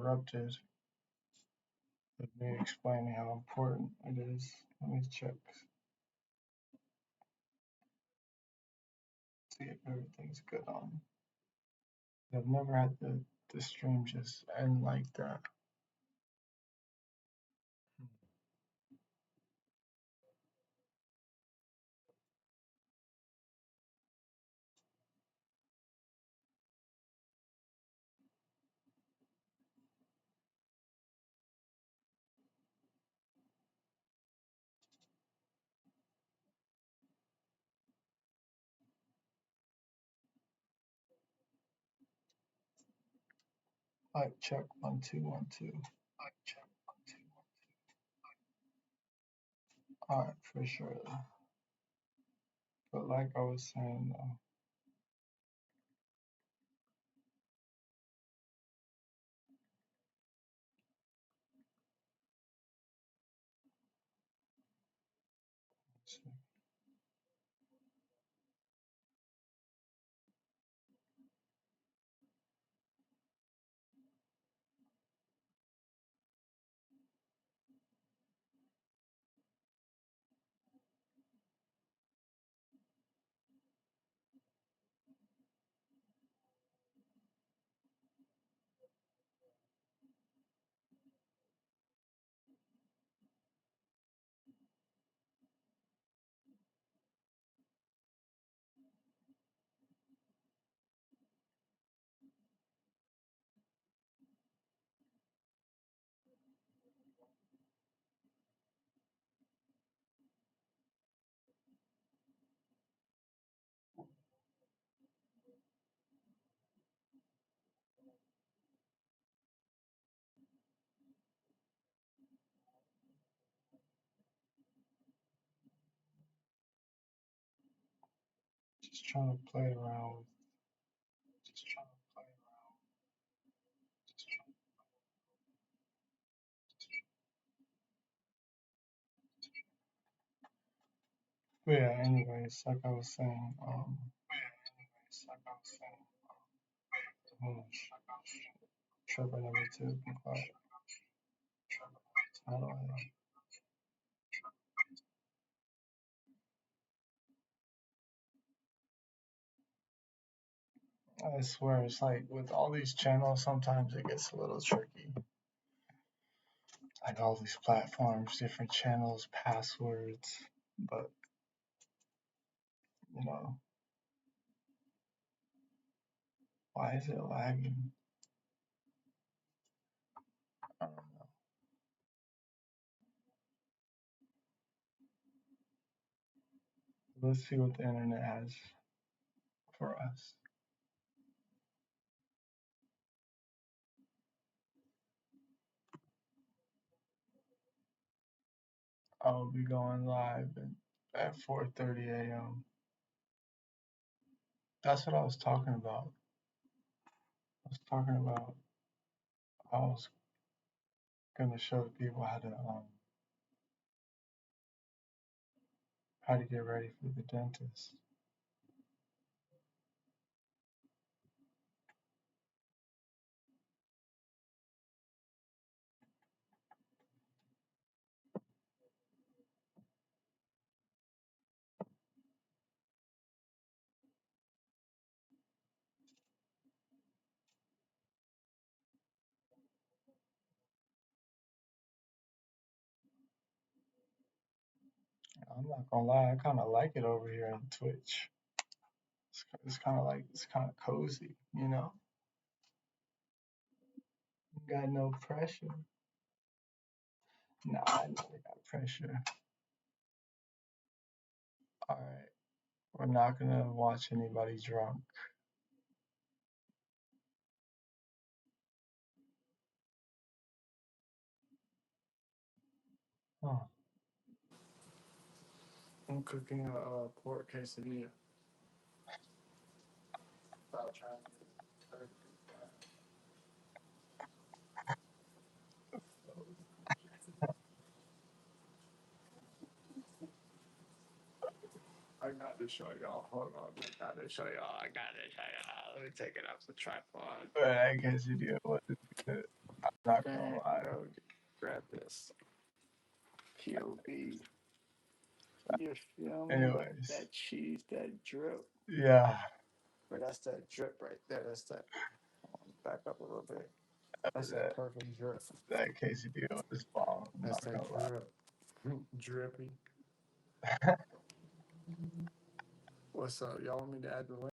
interrupted with me explaining how important it is. Let me check, see if everything's good on. I've never had the stream just end like that. Mic check 1 2 1 2. Mic check 1 2 1 2. All right, for sure. But like I was saying, just trying to play around with, just trying to play around, just trying, but yeah, anyways, like I was saying, Trevor number 2, how do I swear, it's like with all these channels, sometimes it gets a little tricky. Like all these platforms, different channels, passwords, but you know, why is it lagging? I don't know. Let's see what the internet has for us. I'll be going live at 4:30 a.m. That's what I was talking about. I was gonna show the people how to get ready for the dentist. I'm not gonna lie, I kind of like it over here on Twitch. It's kind of cozy, you know. Got no pressure. Nah, I never got pressure. All right, we're not gonna watch anybody drunk. Huh. I'm cooking a pork quesadilla. Stop trying to turn I got to show y'all. Hold on. I got to show y'all. Let me take it off the tripod. But I guess you did what it did. Not gonna Dang, lie. bro, grab this. POV. You feel me? Anyways, That cheese, that drip. yeah, But that's that drip right there. That's that. Back up a little bit. That's that that perfect drip. that quesadilla is bomb. I'm That's not that gonna lie. drip. Drippy. What's up? Y'all want me to add the link?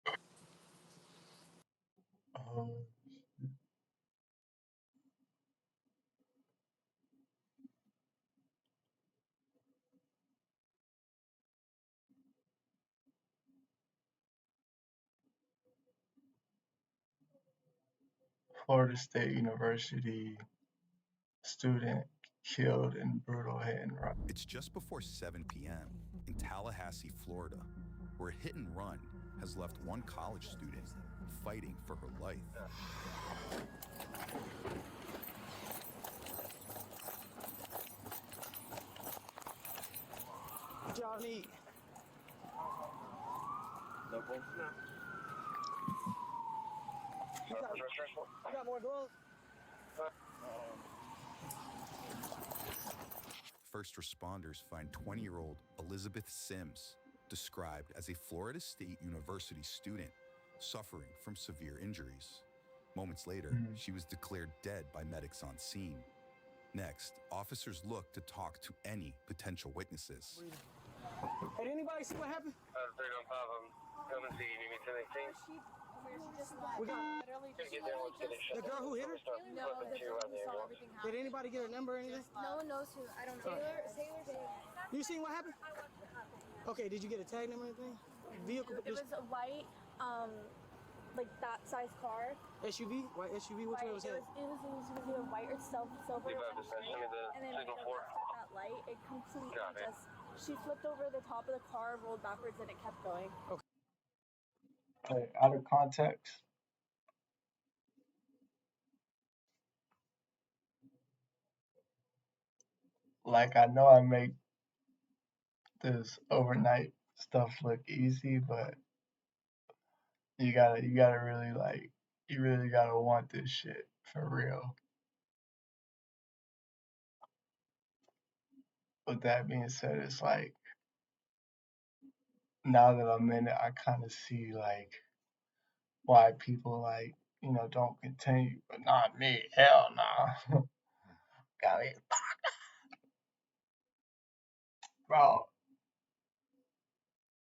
Um, Florida State University student killed in brutal hit and run. It's just before 7 p.m. in Tallahassee, Florida, where a hit and run has left one college student fighting for her life. What y'all need? No points now. You got more gloves? First responders find 20-year-old Elizabeth Sims, described as a Florida State University student suffering from severe injuries. Moments later, she was declared dead by medics on scene. Next, officers looked to talk to any potential witnesses. Hey, did anybody see what happened? 3 on 5, come and see you. Need me to anything? We got Get there, let's get it shut the girl who hit her? No, the girl who saw everything happen. Did anybody get her number or anything? No one knows who. I don't know. Sailor Day. You seen what happened? Okay, did you get a tag number or anything? Vehicle, It was a white, like that size car. SUV? White SUV? Which way was It that? was either white or silver. Leave out the session, get the And then signal when it 4. passed that light, it completely Got it. she flipped over the top of the car, rolled backwards, and it kept going. Like, out of context, like I know I make this overnight stuff look easy, but you gotta really like you really gotta want this shit for real. With that being said, it's like now that I'm in it, I kind of see like why people like don't continue, but not me. Hell nah. Got me, bro.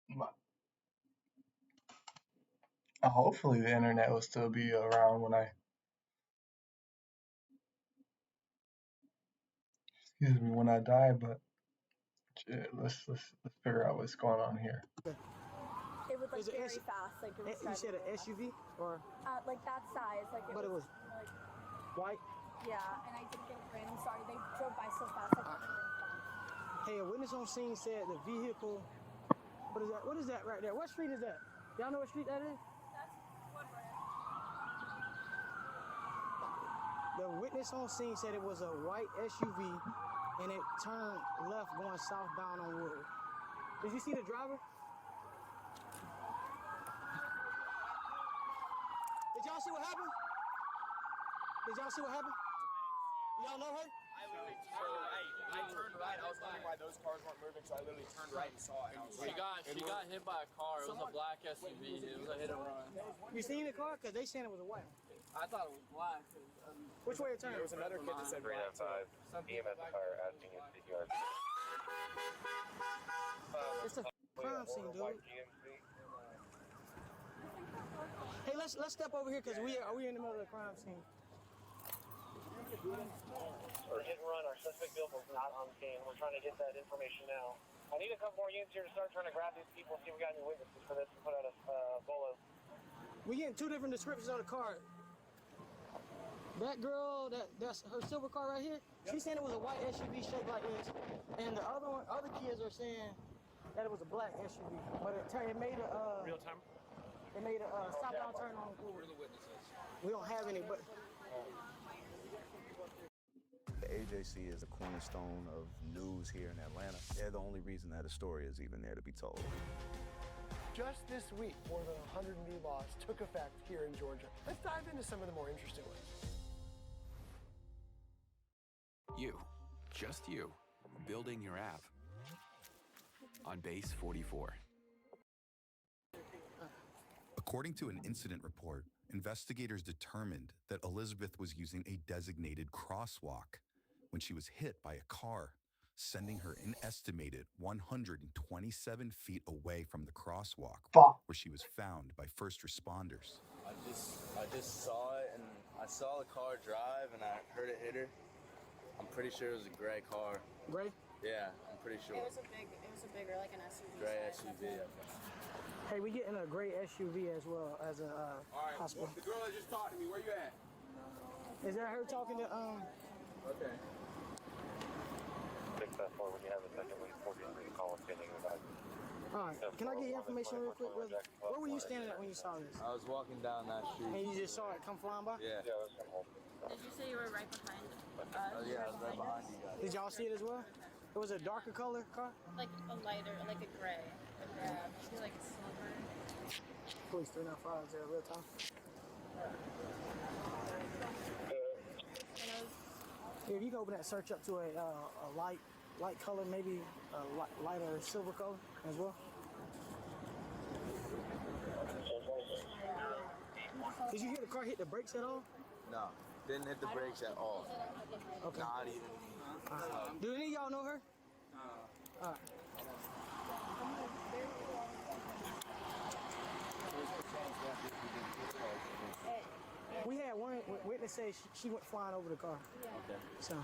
My, hopefully the internet will still be around when when I die, but shit, let's figure out what's going on here. It was like Is it very S- fast, like it was You said driving an really SUV or fast. Like that size, like But it was- like white? yeah. And I didn't get a brand. Sorry, they drove by so fast. I couldn't even stop. Hey, a witness on scene said the vehicle. What is that? What is that right there? What street is that? Y'all know what street that is? The witness on scene said it was a white SUV and it turned left going southbound on Wood. Did you see the driver? Did y'all see what happened? Did y'all see what happened? Y'all know her? I turned right. I was wondering why those cars weren't moving, so I literally turned right and saw it. And I was She got hit by a car. It was a black SUV. It was a hit and run. You seen the car? Because they saying it was a white. I thought it was black. Which way it turned? There was another kid that said 3 black. on 5. EMS fire asking if the yard. It's a crime scene, dude. Hey, let's step over here because we in the middle of the crime scene. Or hit and run. Our suspect vehicle's not on scene. We're trying to get that information now. I need a couple more units here to start trying to grab these people, see if we got any witnesses for this, and put out a bolo. We getting two different descriptions of the car. That girl, that's her silver car right here. Yep. She's saying it was a white SUV shaped like this, and the other kids are saying that it was a black SUV, but it made a Real time? It made a southbound turn on. Who are the witnesses? We don't have any, but. The AJC is a cornerstone of news here in Atlanta. They're the only reason that a story is even there to be told. Just this week, more than 100 new laws took effect here in Georgia. Let's dive into some of the more interesting ones. You, just you, building your app on Base 44. According to an incident report, investigators determined that Elizabeth was using a designated crosswalk when she was hit by a car, sending her an estimated 127 feet away from the crosswalk, where she was found by first responders. I just saw it, and I saw the car drive, and I heard it hit her. I'm pretty sure it was a gray car. Gray? Yeah, I'm pretty sure. It was a bigger, like an SUV. Gray SUV, I think. Hey, we getting a gray SUV as well as a hospital. The girl that just talked to me, where you at? Is that her talking to Okay. 6-4, when you have a second, we 43 call pending about. All right. Can I get your information real quick? Where were you standing at when you saw this? I was walking down that street. And you just saw it come flying by? Yeah. Did you say you were right behind us? Yeah, I was right behind you guys. Did y'all see it as well? It was a darker color car? Like a lighter, like a gray. She's like silver. Police 395 is there real time. Here, you can open that search up to a light color, maybe a lighter silver color as well. Did you hear the car hit the brakes at all? No, didn't hit the brakes at all. Okay. Not even. Do any of y'all know her? All right. We had one witness say she went flying over the car. Okay. So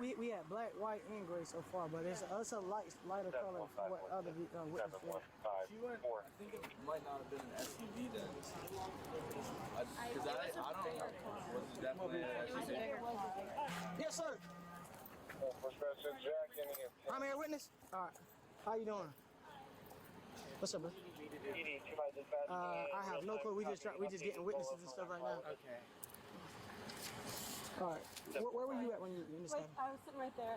We we had black, white, and gray so far, but it's a lighter color for what other witnesses. She went, I think it might not have been an SUV then. Because I don't know. Was it definitely an SUV? Yes, sir. Primary witness? All right. How you doing? What's up, bro? I have no clue. We just getting witnesses and stuff right now. Okay. All right. Where were you at when you this Wait, happened? I was sitting right there.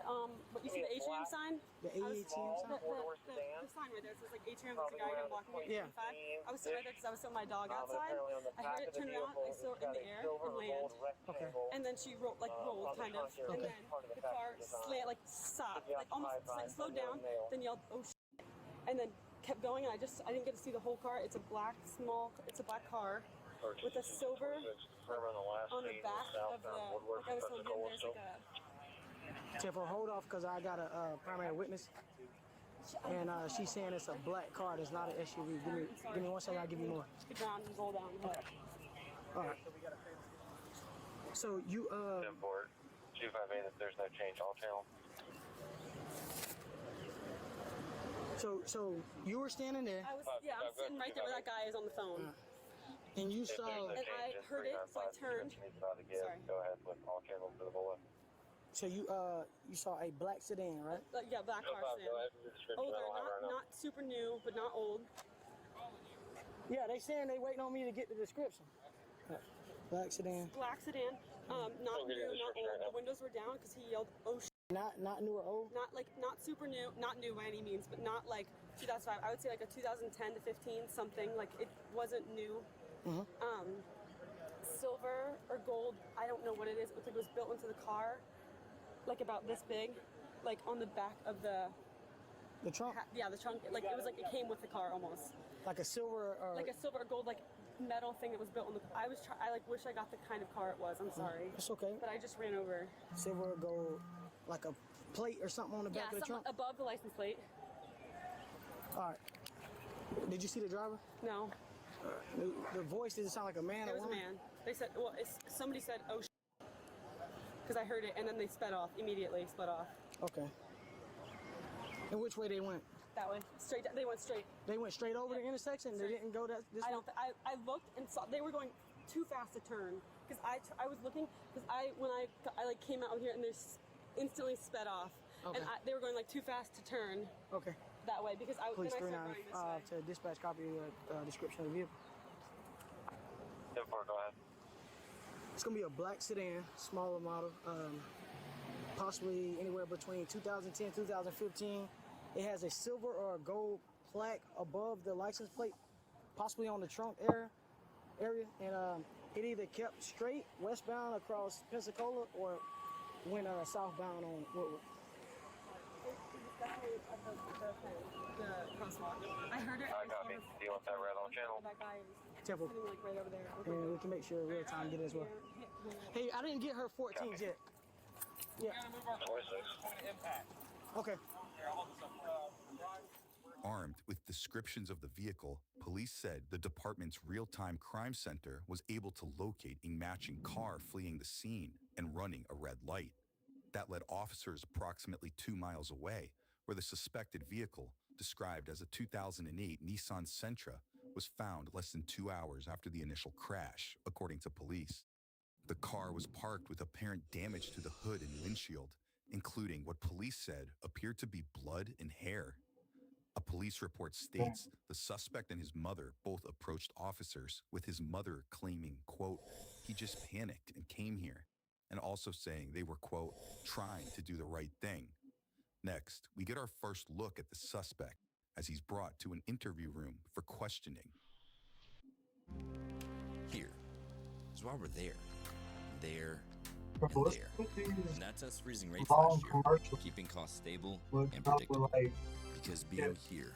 But you see the atrium sign? The ATM sign? The sign right there. It says like atrium. There's a guy gonna walk away. Yeah. I was sitting right there because I was sitting with my dog outside. I heard it turn around. I saw it in the air and land. Okay. And then she rolled kind of. And then the car stopped, like almost slowed down. Then yelled, "Oh shit!" And then kept going. And I didn't get to see the whole car. It's a black car with a silver on the back of the. Like I was telling him, there's like a. Tiffo, hold off because I got a primary witness. And she's saying it's a black car. It's not an SUV. Give me 1 second. I'll give you more. Get down and roll down. All right. So you 258, if there's no change, all channel. So you were standing there. I'm sitting right there where that guy is on the phone. And you saw. And I heard it, so I turned. Sorry. Go ahead with all channels to the bullet. So you saw a black sedan, right? Yeah, black car sedan. Older, not super new, but not old. Yeah, they saying they waiting on me to get the description. Black sedan. Black sedan, not new, not old. The windows were down because he yelled, "Oh shit." Not new or old? Not super new, not new by any means, but not like 2005. I would say like a 2010 to 15 something. Like it wasn't new. Mm-hmm. Silver or gold, I don't know what it is. It was built into the car, like about this big, like on the back of the trunk. Yeah, the trunk. Like it was like it came with the car almost. Like a silver or like a silver or gold like metal thing that was built on the. I wish I got the kind of car it was. I'm sorry. It's okay. But I just ran over. Silver or gold, like a plate or something on the back of the trunk. Above the license plate. All right. Did you see the driver? No. The voice didn't sound like a man. It was a man. They said, well, somebody said, "Oh shit," because I heard it, and then they sped off immediately. Sped off. Okay. And which way they went? That way, straight. They went straight. They went straight over the intersection. They didn't go this way. I looked and saw they were going too fast to turn because I was looking because when I like came out here and they instantly sped off. Okay. And they were going like too fast to turn. Okay. That way because I Police then I started going this way. to dispatch copy of the description of the vehicle. 10-4, go ahead. It's gonna be a black sedan, smaller model, possibly anywhere between 2010, 2015. It has a silver or a gold plaque above the license plate, possibly on the trunk area, and it either kept straight westbound across Pensacola or went southbound on Woodward. The crosswalk. I heard it. I copy. Deal with that red on channel. That guy is Temple. sitting like right over there. And we can make sure real time get it as well. Hey, I didn't get her 14s yet. Yeah. 26. Impact. Okay. Here, I'll hold this up. Armed with descriptions of the vehicle, police said the department's real-time crime center was able to locate a matching car fleeing the scene and running a red light. That led officers approximately 2 miles away, where the suspected vehicle, described as a 2008 Nissan Sentra, was found less than 2 hours after the initial crash, according to police. The car was parked with apparent damage to the hood and windshield, including what police said appeared to be blood and hair. A police report states the suspect and his mother both approached officers, with his mother claiming, quote, he just panicked and came here, and also saying they were, quote, trying to do the right thing. Next, we get our first look at the suspect as he's brought to an interview room for questioning. Here is why we're there. There. Bro, And there. And that's us freezing rates long last year, keeping costs stable and predictable. Like, because being here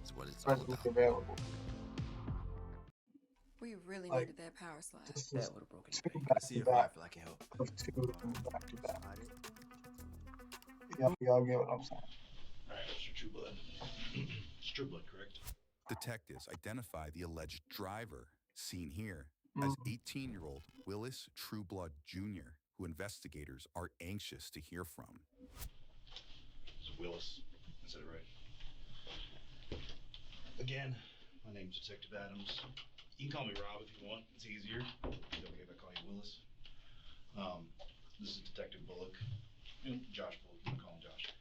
is what it's all about. Available. We really Like, needed that power slide. That would have broken two the bank. back See to if I back feel I can help. of two back to back. Y'all get what I'm saying? All right, Mr. True Blood. It's True Blood, correct? Detectives identify the alleged driver, seen here, as 18-year-old Willis Trueblood Jr., who investigators are anxious to hear from. So Willis, is that right? Again, my name's Detective Adams. You can call me Rob if you want. It's easier. Is it okay if I call you Willis? This is Detective Bullock. Josh Bullock, you can call him Josh.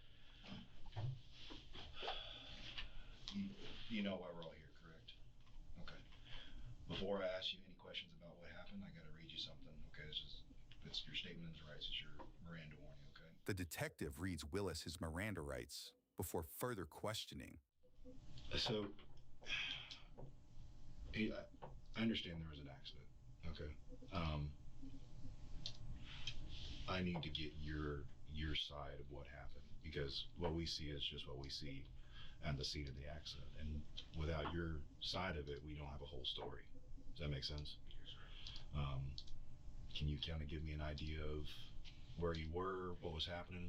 You know why we're all here, correct? Okay. Before I ask you any questions about what happened, I gotta read you something, okay? It's your statement of rights. It's your Miranda warning, okay? The detective reads Willis his Miranda rights before further questioning. So, I understand there was an accident, okay? I need to get your side of what happened, because what we see is just what we see at the scene of the accident, and without your side of it, we don't have a whole story. Does that make sense? Yes, sir. Can you kind of give me an idea of where you were, what was happening?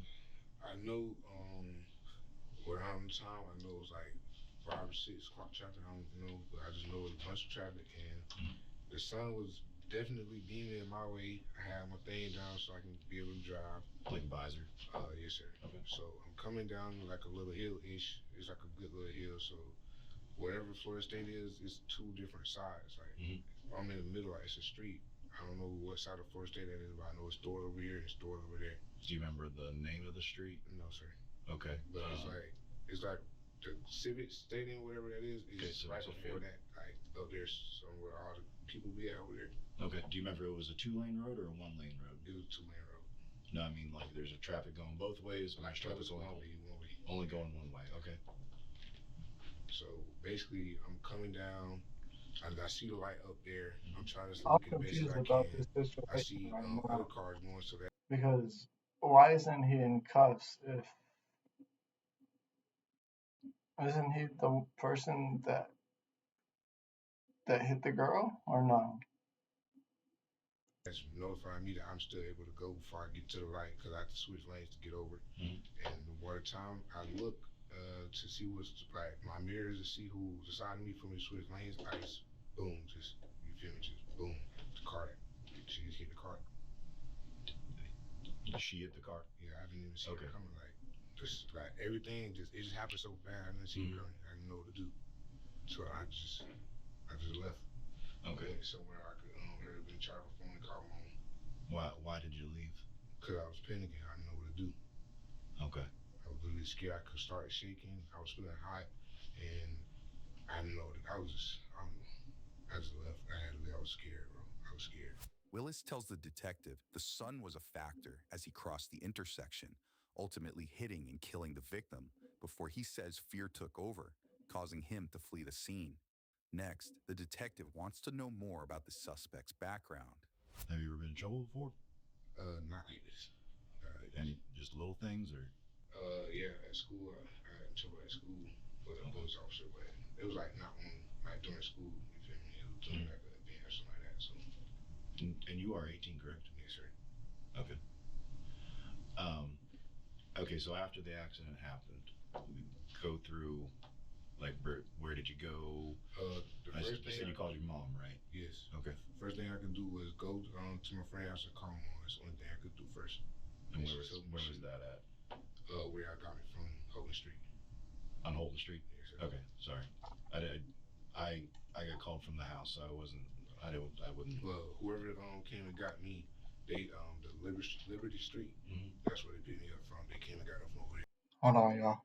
I know around the time, I know it was like 5 or 6 o'clock traffic, I don't know, but I just know it was a bunch of traffic, and the sun was definitely beaming in my way. I had my thing down so I can be able to drive. Like visor? Yes, sir. Okay. So I'm coming down like a little hill-ish. It's like a good little hill, so wherever Florida State is, it's 2 different sides. Like, I'm in the middle, like it's a street. I don't know what side of Florida State that is, but I know it's stored over here and stored over there. Do you remember the name of the street? No, sir. Okay. But it's like the Civic Stadium, whatever that is okay, right before that. Like up there somewhere all the people be at over there. Okay. Do you remember it was a 2-lane road or a 1-lane road? It was a 2-lane road. No, I mean like there's a traffic going both ways, but traffic's only going one way. Okay. So basically, I'm coming down. I see the light up there. I'm trying to I'm look as best confused as I about can. this situation I see right now. other cars going so that. Because why isn't he in cuffs if isn't he the person that hit the girl or no? That's notifying me that I'm still able to go before I get to the light, because I have to switch lanes to get over. And by the time I look to see what's like my mirrors to see who's beside me for me to switch lanes, I just boom, just you feel me, just boom, the car. She just hit the car. She hit the car? Yeah, I didn't even see her coming. Like just like everything, it just happened so fast. I didn't see her coming. I didn't know what to do, so I just left. Okay. Went somewhere I could been charged for phone and call my home. Why did you leave? Because I was panicking. I didn't know what to do. Okay. I was really scared. I could start shaking. I was feeling hot, and I didn't know. I just left. I was scared, bro. I was scared. Willis tells the detective the sun was a factor as he crossed the intersection, ultimately hitting and killing the victim before he says fear took over, causing him to flee the scene. Next, the detective wants to know more about the suspect's background. Have you ever been in trouble before? Not like this. Any just little things or? Yeah, at school, I had trouble at school with a police officer, but it was like not on, like during school, you feel me? It was during like an event or something like that, so. And you are 18, correct? Yes, sir. Okay. Okay, so after the accident happened, we go through, like, where did you go? The first You thing said you called your mom, right? Yes. Okay. First thing I can do was go to my friend's house and call mom. That's the only thing I could do first. And where was that at? Where I got it from, Holden Street. On Holden Street? Yes, sir. Okay, sorry. I got called from the house, so I wouldn't. Well, whoever came and got me, they the Liberty Street. Mm-hmm. That's where they picked me up from. They came and got up from over here. Hold on, y'all.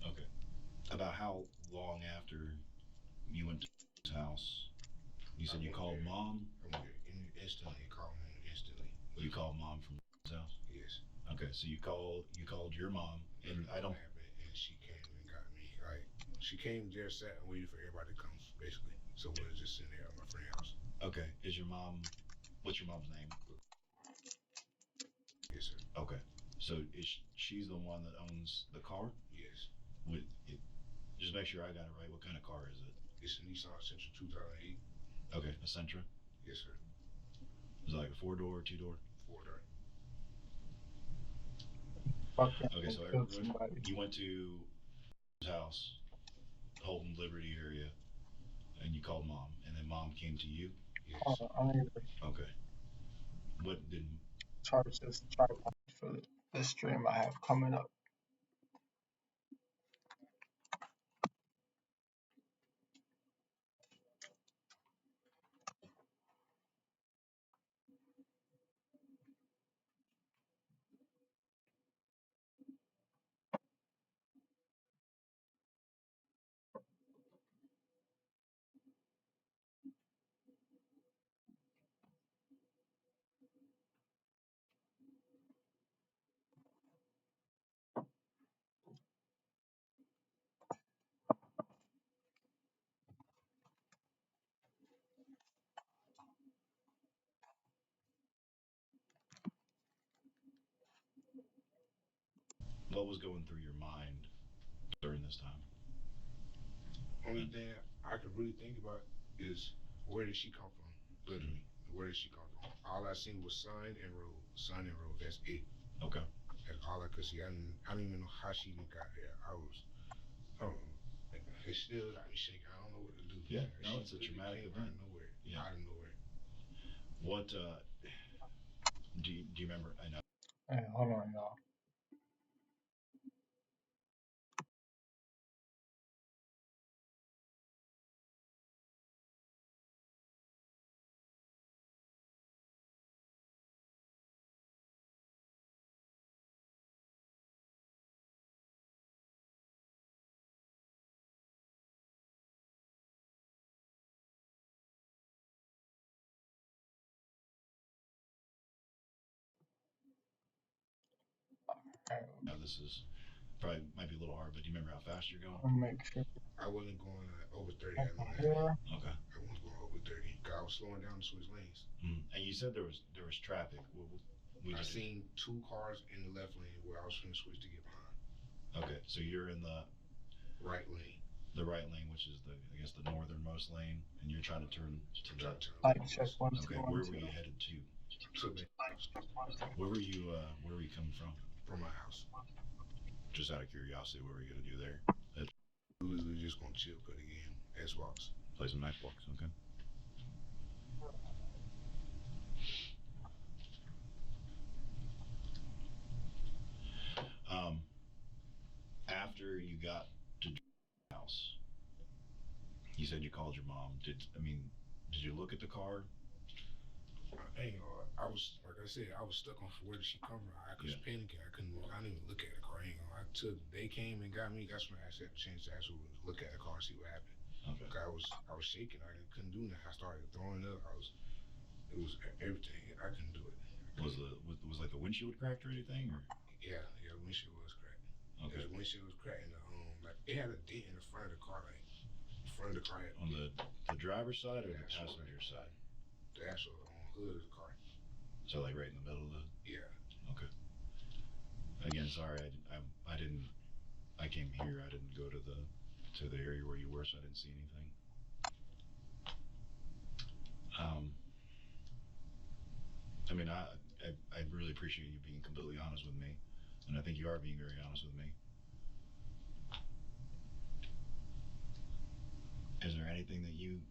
Okay. About how long after you went to his house? You said you called mom? I went there instantly, called mom instantly. You called mom from his house? Yes. Okay, so you called your mom, and I don't. Happened, and she came and got me. Like she came there, sat and waited for everybody to come, basically. So we was just sitting there at my friend's house. Okay, what's your mom's name? Yes, sir. Okay, so she's the one that owns the car? Yes. Just make sure I got it right. What kind of car is it? It's a Nissan Sentra 2008. Okay, a Sentra? Yes, sir. Is it like a 4-door, 2-door? 4-door. Okay, so you went to his house, Holden Liberty area, and you called mom, and then mom came to you? Yes. I need to Okay. What did... charge this tripod for the stream I have coming up. What was going through your mind during this time? Only thing I could really think about is where did she come from? Literally, where did she come from? All I seen was sun and road, sun and road. That's it. Okay. That's all I could see. I didn't even know how she even got there. I don't know. It still got me shaking. I don't know what to do. Yeah, no, it's a traumatic event. Out of nowhere. Yeah. Out of nowhere. What, do you remember? I know. Hey, hold on, y'all. Now this is probably might be a little hard, but do you remember how fast you're going? I'll make sure. I wasn't going over 30 at my last Yeah. Okay. I wasn't going over 30. I was slowing down to switch lanes. And you said there was traffic. I seen two cars in the left lane where I was trying to switch to get behind. Okay, so you're in the right lane. The right lane, which is I guess the northernmost lane, and you're trying to turn to the Light check 1, 2, okay, 1, where 2. were you headed to? To the Where were you coming from? From my house. Just out of curiosity, what were you gonna do there? Literally just gonna chill, play the game, Xbox. Play some Xbox, okay. After you got to the house, you said you called your mom. Did you look at the car? I was, like I said, I was stuck on where did she come from. I was panicking. I didn't even look at the car. They came and got me. That's when I had a chance to actually look at the car and see what happened. Okay. I was shaking. I couldn't do nothing. I started throwing up. It was everything. I couldn't do it. Was like the windshield cracked or anything? Or? Yeah, the windshield was cracked. Okay. The windshield was cracked, and like it had a dent in the front of the car, like the front of the car. On the driver's side or the passenger side? The actual hood of the car. So like right in the middle of the. Yeah. Okay. Again, sorry, I didn't. I came here. I didn't go to the area where you were, so I didn't see anything. I really appreciate you being completely honest with me, and I think you are being very honest with me. Is there anything that you?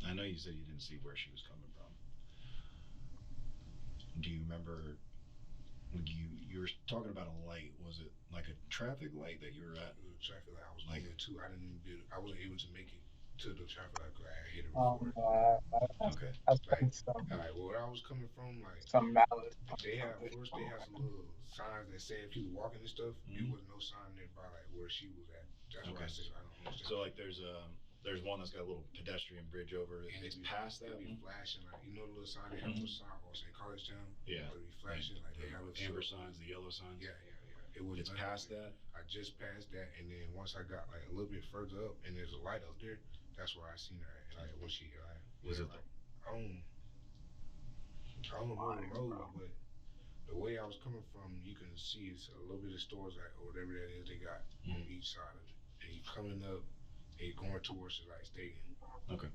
I know you said you didn't see where she was coming from. Do you remember? You were talking about a light. Was it like a traffic light that you were at? It was a traffic light. I was like going to. I wasn't able to make it to the traffic light because I had hit it before. Okay. I spent some. Like where I was coming from, like some malice. They had some little signs that said people walking and stuff. There was no sign nearby like where she was at. That's why I said I don't understand. So like there's one that's got a little pedestrian bridge over it. It's past that. It'd be flashing like the little sign they have on the sidewalks in College Town. Yeah. It'd be flashing like they have amber signs, the yellow signs. Yeah. It's past that. I just passed that, and then once I got like a little bit further up, and there's a light up there. That's where I seen her. Like when she was it? I don't know the road, but the way I was coming from, you can see it's a little bit of stores like or whatever that is they got on each side of it. And you coming up, and you going towards the like stadium. Okay.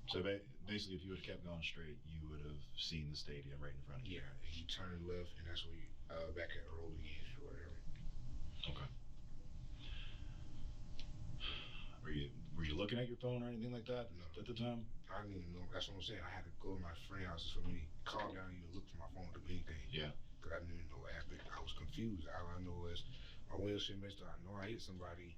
So basically, if you would have kept going straight, you would have seen the stadium right in front of you. Yeah, and you turn left, and that's where you back at the road again or whatever. Okay. Were you looking at your phone or anything like that at the time? I didn't even know. That's what I'm saying. I had to go to my friend's house for me to calm down and even look for my phone to do anything. Yeah. Because I didn't even know what happened. I was confused. All I know is my windshield messed up. I know I hit somebody,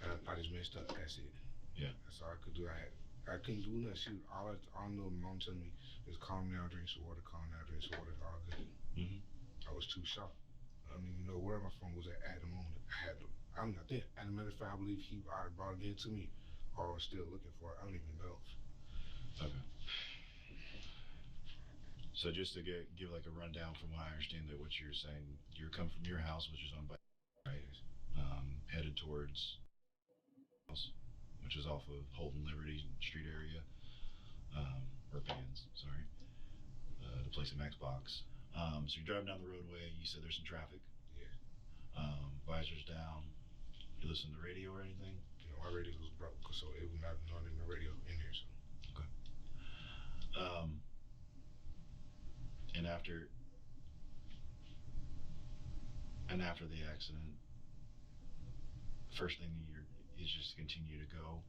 and I just messed up. That's it. Yeah. That's all I could do. I couldn't do nothing. All I know, mom telling me is calm down, drink some water, calm down, drink some water. All good. I was too shocked. I don't even know where my phone was at the moment. I'm not there. As a matter of fact, I believe he either brought it in to me or was still looking for it. I don't even know. Okay. So just to give like a rundown from what I understand that what you're saying, you're coming from your house, which is owned by headed towards which is off of Holden Liberty Street area, or Pans, sorry, to play some Xbox. So you're driving down the roadway. You said there's some traffic. Yeah. Visors down. You listen to the radio or anything? You know, my radio was broke, so it was not in the radio in here. So. Okay. And after the accident, first thing is just continue to go.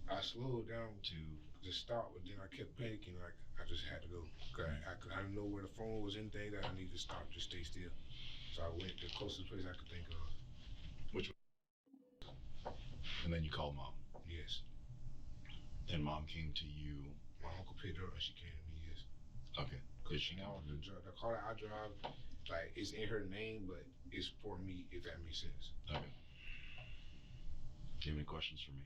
I slowed down to just stop, but then I kept panicking. Like I just had to go. I didn't know where the phone was. Anything that I needed to stop, just stay still. So I went to the closest place I could think of. Which? And then you called mom. Yes. And mom came to you. My uncle picked her up and she came to me. Yes. Okay. Did she know? The car that I drive, like it's in her name, but it's for me. If that makes sense. Okay. Do you have any questions for me?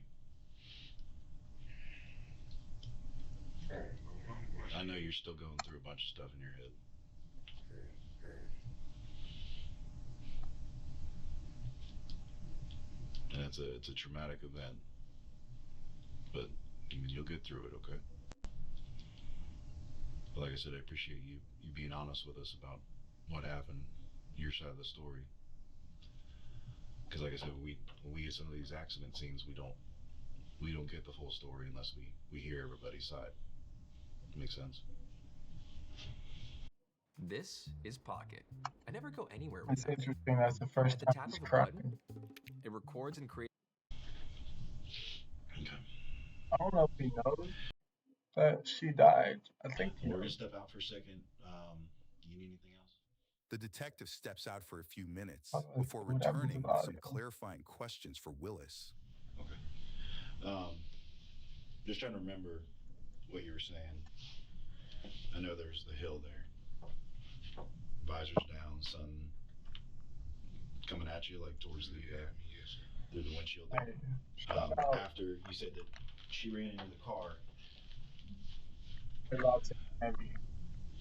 I know you're still going through a bunch of stuff in your head. and it's a traumatic event. But I mean, you'll get through it, okay? But like I said, I appreciate you being honest with us about what happened, your side of the story. Because like I said, when we get some of these accident scenes, we don't get the full story unless we hear everybody's side. Makes sense. This is Pocket. I never go anywhere It's without it. interesting. That's the first At the time tap he's of a crying. button, it records and creates. I don't know if he knows that she died. I think he We're gonna knows. step out for a second. You need anything else? The detective steps out for a few minutes Let's before see what happens returning with about some it. clarifying questions for Willis. Just trying to remember what you were saying. I know there's the hill there. Visors down, sun coming at you like towards the through the windshield there. After you said that she ran into the car,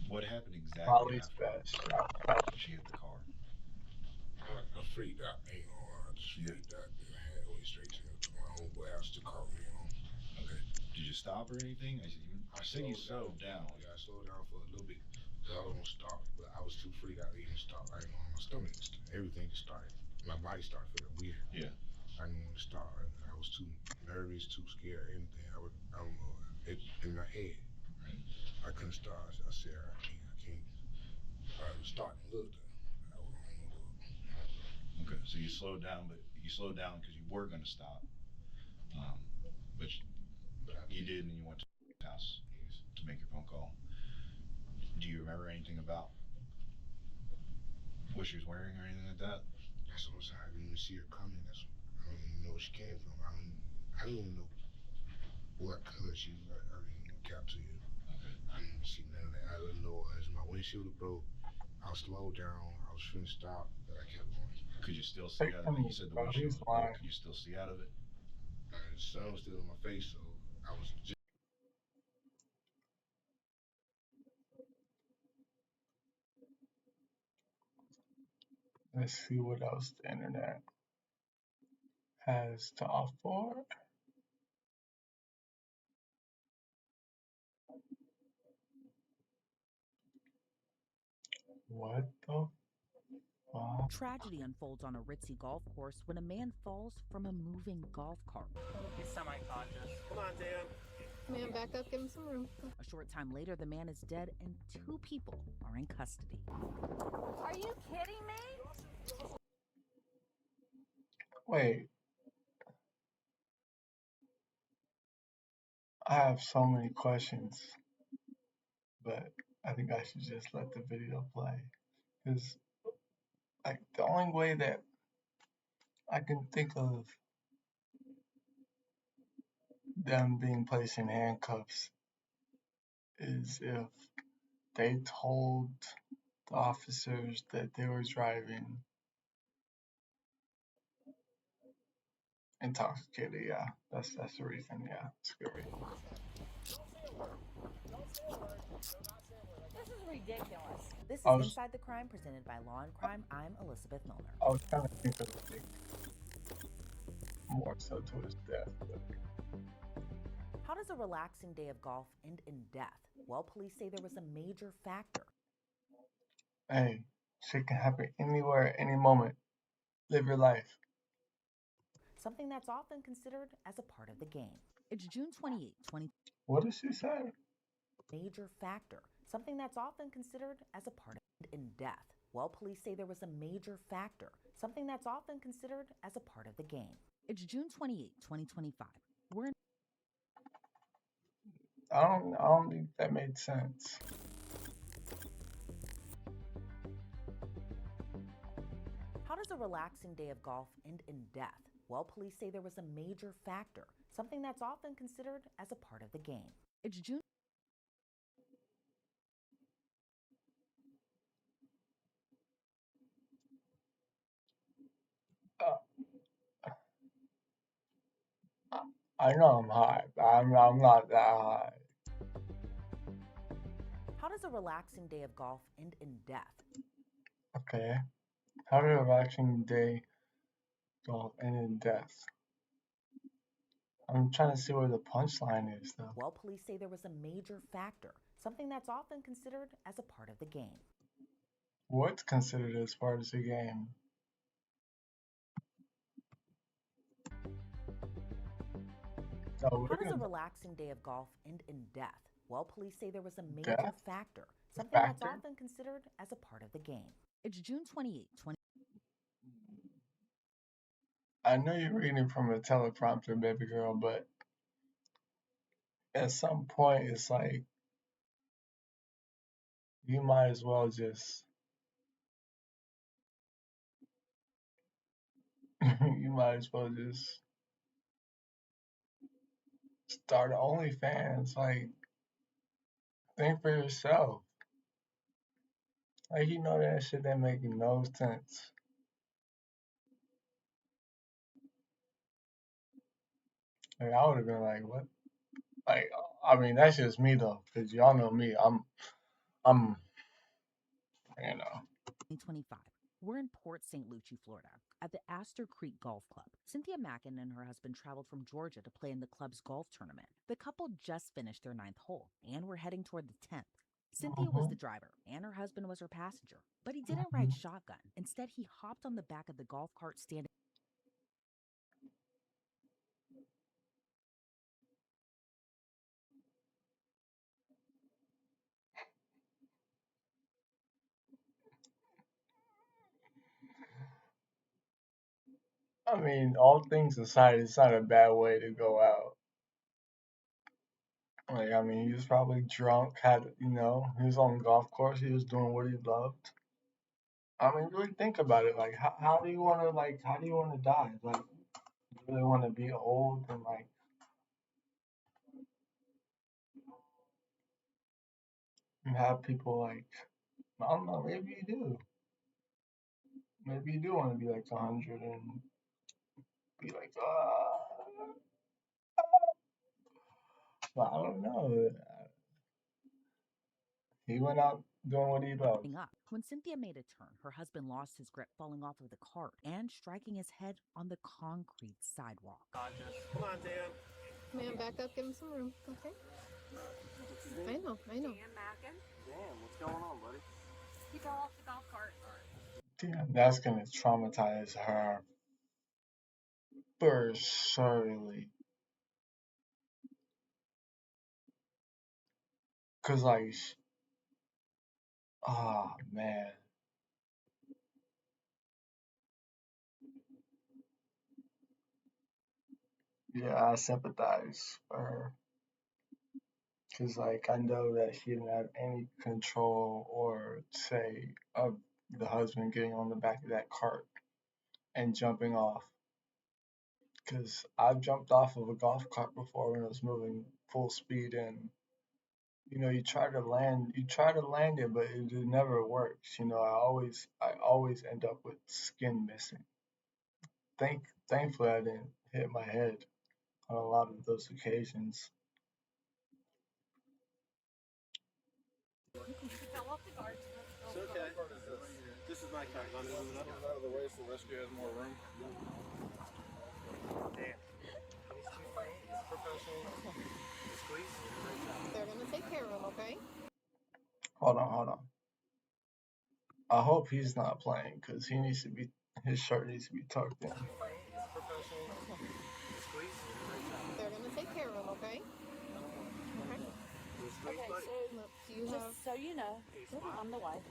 what happened exactly Molly's after best. she hit the car? I freaked out, ain't gonna lie. I just freaked out. And I had went straight to my homeboy house to call me home. Okay. Did you stop or anything? I said you slowed down. Yeah, I slowed down for a little bit. I don't stop, but I was too freaked out to even stop. I didn't know my stomach, everything just started. My body started feeling weird. Yeah. I didn't want to stop. I was too nervous, too scared, anything. I don't know. It in my head. Right. I couldn't start. I said, I can't. I was starting to look. Okay, so you slowed down, but you slowed down because you were going to stop. But you did, and you went to the house to make your phone call. Do you remember anything about what she was wearing or anything like that? That's what I didn't even see her coming. I don't even know where she came from. I don't even know what color she was. I didn't even cap to you. Okay. I didn't see none of that. I didn't know as my windshield broke. I was slowed down. I was finna stop, but I kept going. Could you still see out of it? You said the windshield was broke. Could you still see out of it? The sun was still in my face, so I was just. Let's see what else the internet has to offer. What the fuck? Tragedy unfolds on a ritzy golf course when a man falls from a moving golf cart. He's semi-conscious. Come on, Dan. Man, back up, give him some room. A short time later, the man is dead and 2 people are in custody. Are you kidding me? Wait. I have so many questions, but I think I should just let the video play. Because, like, the only way that I can think of them being placed in handcuffs is if they told the officers that they were driving intoxicated. Yeah, that's the reason. Yeah, scary. This is ridiculous. This is Inside the Crime presented by Law and Crime. I'm Elizabeth Milner. I was trying to think of it more so to his death. But How does a relaxing day of golf end in death? Well, police say there was a major factor. hey, shit can happen anywhere, any moment. Live your life. Something that's often considered as a part of the game. It's June 28, 20. What did she say? Major factor. Something that's often considered as a part of in death. Well, police say there was a major factor. Something that's often considered as a part of the game. It's June 28, 2025. We're in. I don't think that made sense. How does a relaxing day of golf end in death? Well, police say there was a major factor. Something that's often considered as a part of the game. It's June. I know I'm high, but I'm not that high. How does a relaxing day of golf end in death? Okay. How did a relaxing day golf and in death. I'm trying to see where the punchline is, though. Well, police say there was a major factor, something that's often considered as a part of the game. What's considered as part of the game? Oh, How does a relaxing day of golf end in death? Well, police say there was a major Death? factor, something that's often considered as a part of the game. It's June 28, 20. I know you're reading from a teleprompter, baby girl, but at some point it's like you might as well just you might as well just start OnlyFans. Like, think for yourself. Like, you know that shit that making no sense. Like, I would have been like, what? Like, I mean, that's just me though, because y'all know me. I'm, you know. 2025. We're in Port St. Lucie, Florida, at the Astor Creek Golf Club. Cynthia Mackin and her husband traveled from Georgia to play in the club's golf tournament. The couple just finished their 9th hole and were heading toward the 10th. Cynthia was the driver and her husband was her passenger, but he didn't ride shotgun. Instead, he hopped on the back of the golf cart standing. I mean, all things aside, it's not a bad way to go out. Like, I mean, he was probably drunk, he was on the golf course, he was doing what he loved. I mean, really think about it. Like, how do you want to die? Like, you really want to be old and like, and have people like, I don't know, maybe you do. Maybe you do want to be like 100 and be like, but I don't know. He went out doing what he loved. Up. When Cynthia made a turn, her husband lost his grip, falling off of the cart and striking his head on the concrete sidewalk. Come on, Dan. Man, back up, give him some room, okay? I know. Dan Mackin? Dan, what's going on, buddy? He fell off the golf cart. Damn, that's gonna traumatize her for surely. Cause like, oh man. Yeah, I sympathize for her. Cause like I know that she didn't have any control or say of the husband getting on the back of that cart and jumping off. Cause I've jumped off of a golf cart before when it was moving full speed and you try to land it, but it never works. I always end up with skin missing. Thankfully I didn't hit my head on a lot of those occasions. It's okay. This is my card. Want me to move it up? Out of the way so the rescue has more room. Dan. They're gonna take care of him, okay? Hold on. I hope he's not playing because his shirt needs to be tucked in. They're gonna take care of him, okay? Okay, so look, just so you know, I'm the wife.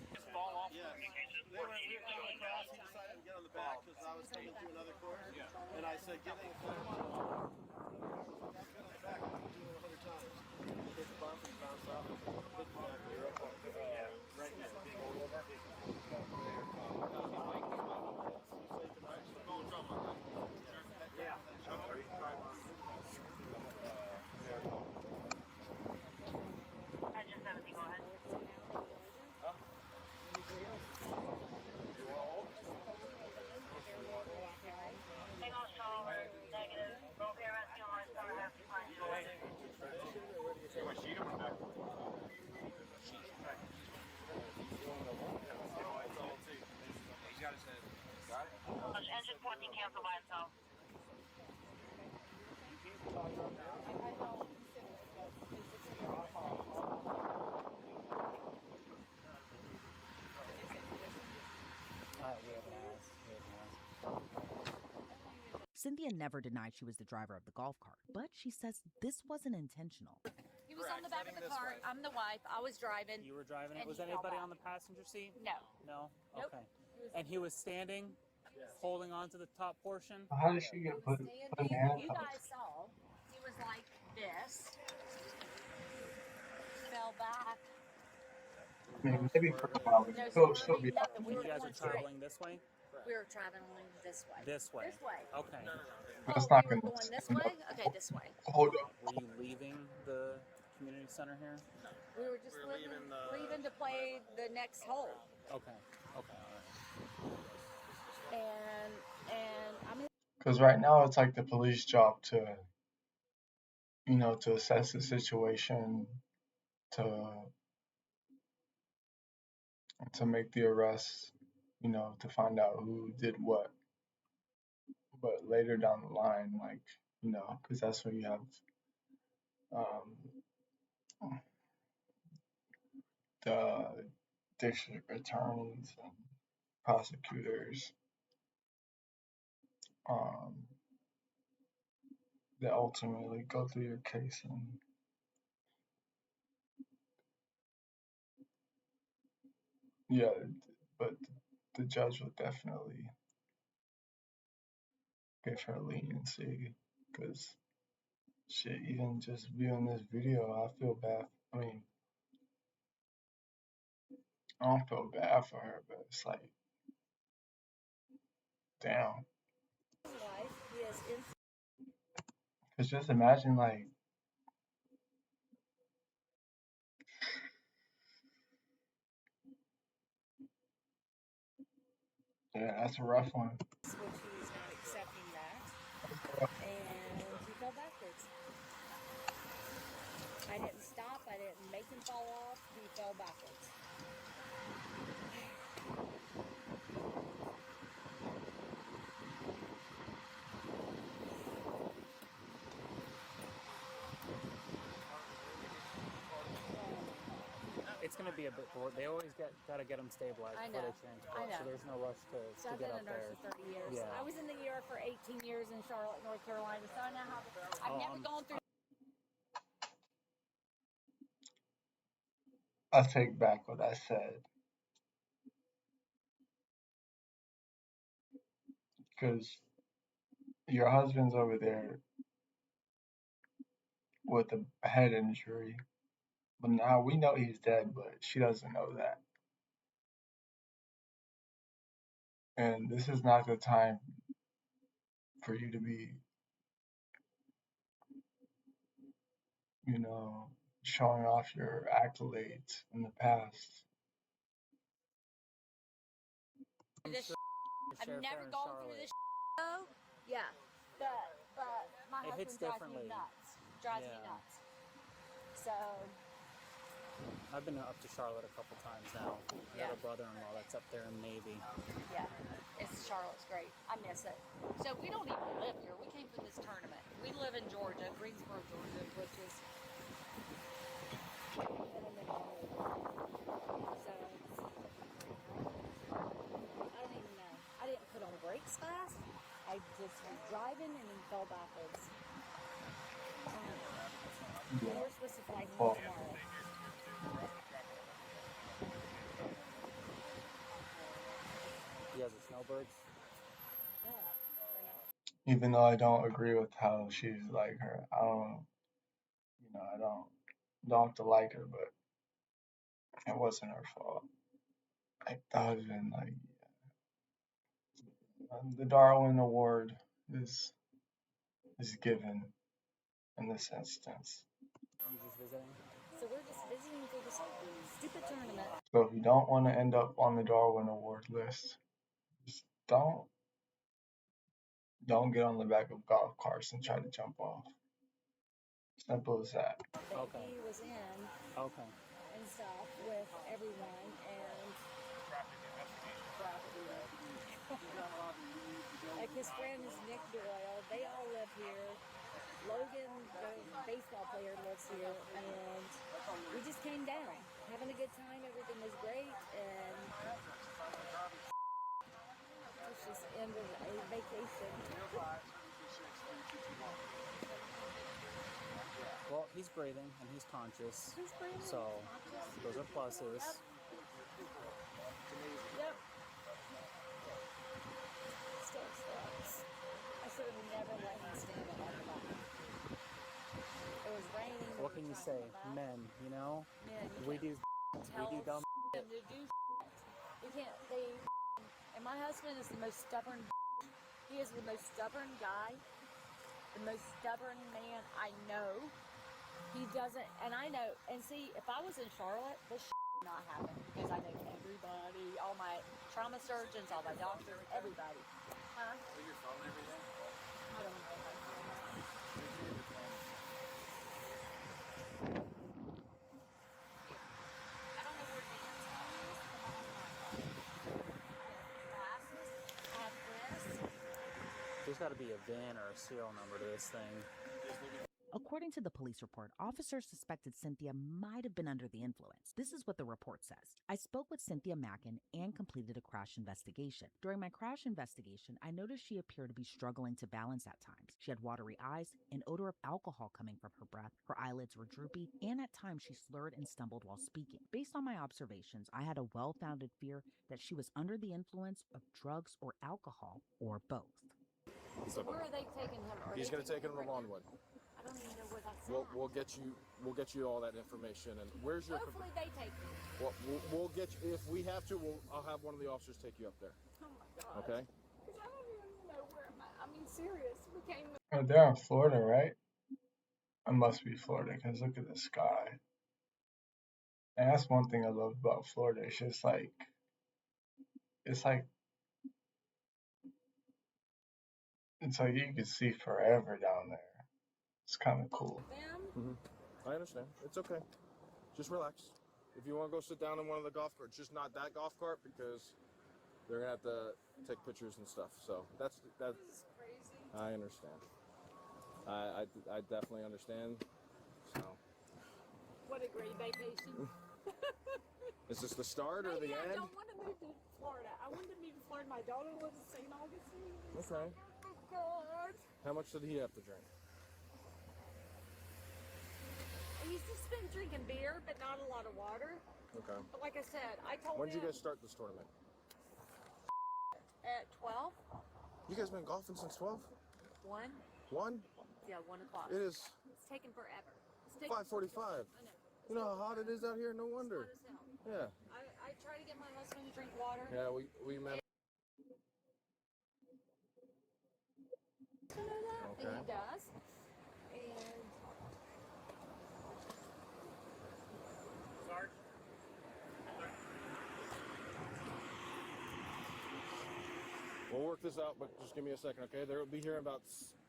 Yeah. We were coming across. He decided to get on the back because I was coming through another course. And I said, get in the back. I've been on the back 100 times. Hit the bump and bounce off. Hit the back. Right there. Cynthia never denied she was the driver of the golf cart, but she says this wasn't intentional. He was on the back of the cart. I'm the wife. I was driving. You were driving it? And Was he fell anybody back. on the passenger seat? No. No? Nope. Okay. And he was standing, holding on to the top portion? How did she get put in handcuffs? You guys saw. He was like this. Fell back. I mean, maybe for a while, but she'll be out. You guys are traveling this way? We were traveling this way. This way? This way. Okay. That's Oh, not we were gonna going this stand way? up. Okay, this way. Hold up. Were you leaving the community center here? We were just leaving to play the next hole. Okay. Okay, all right. And I mean, Because right now it's like the police job to, you know, to assess the situation, to make the arrests, you know, to find out who did what. But later down the line, like, you know, because that's when you have the district attorneys and prosecutors that ultimately go through your case, and yeah, but the judge would definitely give her leniency, because shit, even just viewing this video, I feel bad. I mean, I don't feel bad for her, but it's like, damn. Because just imagine, like, yeah, that's a rough one. which he was not accepting that. And he fell backwards. I didn't stop. I didn't make him fall off. He fell backwards. It's going to be a bit bored. They always got to get them stabilized before they transport. So there's no rush to I've get been up a nurse there. for 30 years. Yeah. I was in the ER for 18 years in Charlotte, North Carolina, so I know how. I've never gone through. I take back what I said. Because your husband's over there with a head injury. But now we know he's dead, but she doesn't know that. And this is not the time for you to be, you know, showing off your accolades in the past. I've never gone through this though. Yeah, but my It hits husband drives me differently. nuts. Drives me Yeah. nuts. So I've been up to Charlotte a couple times now. I Yeah. got a brother-in-law that's up there in Navy. yeah, Charlotte's great. I miss it. So we don't even live here. We came from this tournament. We live in Georgia, Greensboro, Georgia, which is. I don't even know. I didn't put on brakes fast. I just was driving and then fell backwards. We're supposed to fly home tomorrow. You guys are snowbirds? Even though I don't agree with how she's like her, I don't have to like her, but it wasn't her fault. Like the husband, like the Darwin Award is given in this instance. You just visiting? So we're just visiting for this stupid tournament. So if you don't want to end up on the Darwin Award list, just don't get on the back of golf carts and try to jump off. Simple as that. Okay. He was in Okay. and stuff with everyone and like his friend is Nick Doyle. They all live here. Logan, the baseball player, lives here, and we just came down, having a good time. Everything was great, and let's just end a vacation. Well, he's breathing and he's conscious. He's breathing. So those are pluses. Yep. Still sucks. I should have never let him stand it like that. It was raining. What can you say? Men, you know? Men, We do dumb them to do you can't, and my husband is the most stubborn, he is the most stubborn guy, the most stubborn man I know. He doesn't, and I know, and see, if I was in Charlotte, this would not happen, because I know everybody, all my trauma surgeons, all my doctors, everybody. Huh? Is your phone and everything? I don't know. There's got to be a VIN or a serial number to this thing. According to the police report, officers suspected Cynthia might have been under the influence. This is what the report says. I spoke with Cynthia Mackin and completed a crash investigation. During my crash investigation, I noticed she appeared to be struggling to balance at times. She had watery eyes, an odor of alcohol coming from her breath, her eyelids were droopy, and at times she slurred and stumbled while speaking. Based on my observations, I had a well-founded fear that she was under the influence of drugs or alcohol, or both. So where are they taking him? He's going to take him to Longwood. I don't even know where that's We'll get you all that information. And where's your? Hopefully they take me. Well, we'll get you if we have to. I'll have one of the officers take you up there. Oh my God. Okay. Because I don't even know where I'm at. I mean, serious. We came. Oh, they're in Florida, right? It must be Florida because look at the sky. And that's one thing I love about Florida. It's just like, it's like you can see forever down there. It's kind of cool. I understand. It's okay. Just relax. If you want to go sit down in one of the golf carts, just not that golf cart because they're gonna have to take pictures and stuff. So that's. This is crazy. I understand. I definitely understand. So. What a great vacation. Is this the start or the I end? don't want to move to Florida. I wanted to move to Florida. My daughter lives in St. Augustine. Okay. Oh God. How much did he have to drink? He's just been drinking beer, but not a lot of water. Okay. But like I said, I told When did him you guys start this tournament? at 12. You guys been golfing since 12? 1? 1? Yeah, 1 o'clock. It is It's taking forever. It's taking 5:45. I know. You know how hot it is out here? No wonder. It's hot as hell. Yeah. I try to get my husband to drink water. Yeah, we met. And he does. And We'll work this out, but just give me a second, okay? They'll be here in about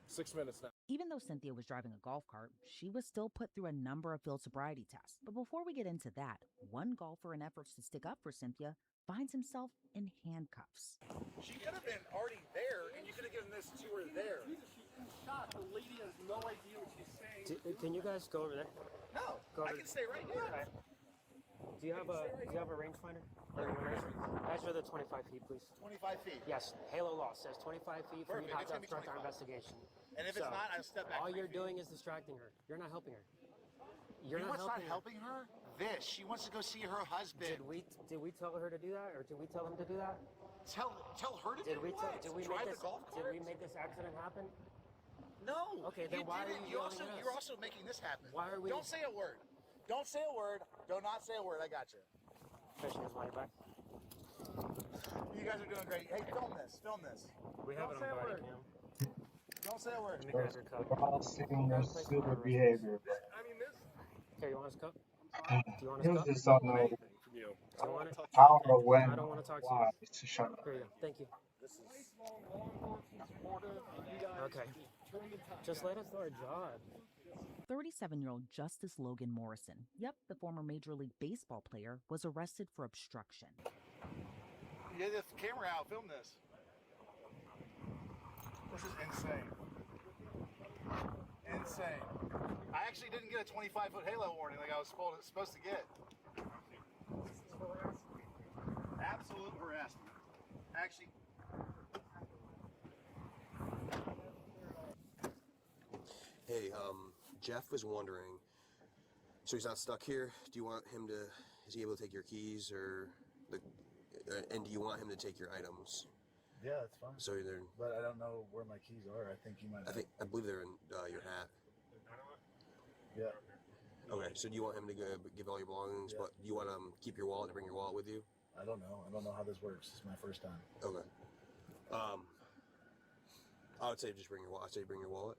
6 minutes now. Even though Cynthia was driving a golf cart, she was still put through a number of field sobriety tests. But before we get into that, one golfer in efforts to stick up for Cynthia finds himself in handcuffs. She could have been already there, and you could have given this to her there. Shot. The lady has no idea what she's saying. Can you guys go over there? No, I can stay right here. Okay. Do you have a rangefinder? Ask for the 25 feet, please. 25 feet. Yes, Halo law says 25 feet from Perfect. you have It's to gonna be obstruct our 25. investigation. And if it's not, I'll step back. All 3 you're feet. doing is distracting her. You're not helping her. You're You know not what's helping not helping her? This. She wants to go see her husband. Did we tell her to do that, or did we tell him to do that? Tell her to Did do we what? did we Drive make the this? golf Did cart? we make this accident happen? No. Okay, then why are didn't. you yelling at us? You're also making this happen. Why are we? Don't say a word. Don't say a word. Do not say a word. I got you. Fishing his money back. You guys are doing great. Hey, film this. Film this. We have Don't it say on a body word. cam. Don't say a word. And the guys are cut. We're all seeing your super behavior. Here, you want us cup? But Do you want us you cup? just don't know Do you want it? how or when I don't want to talk to why you. to shut up. Here you go. Thank you. Okay. Just let us do our job. 37-year-old Justice Logan Morrison, yep, the former Major League Baseball player, was arrested for obstruction. Get this camera out. Film this. This is insane. Insane. I actually didn't get a 25-foot halo warning like I was supposed to get. Absolute harassment. Actually. Hey, Jeff was wondering, so he's not stuck here? Do you want him to, is he able to take your keys and do you want him to take your items? Yeah, that's fine. So they're, But I don't know where my keys are. I think you might. I believe they're in your hat. Yeah. Okay, so do you want him to give all your belongings, but do you want to keep your wallet, to bring your wallet with you? I don't know. I don't know how this works. It's my first time. Okay. I would say just bring your wallet. I'd say bring your wallet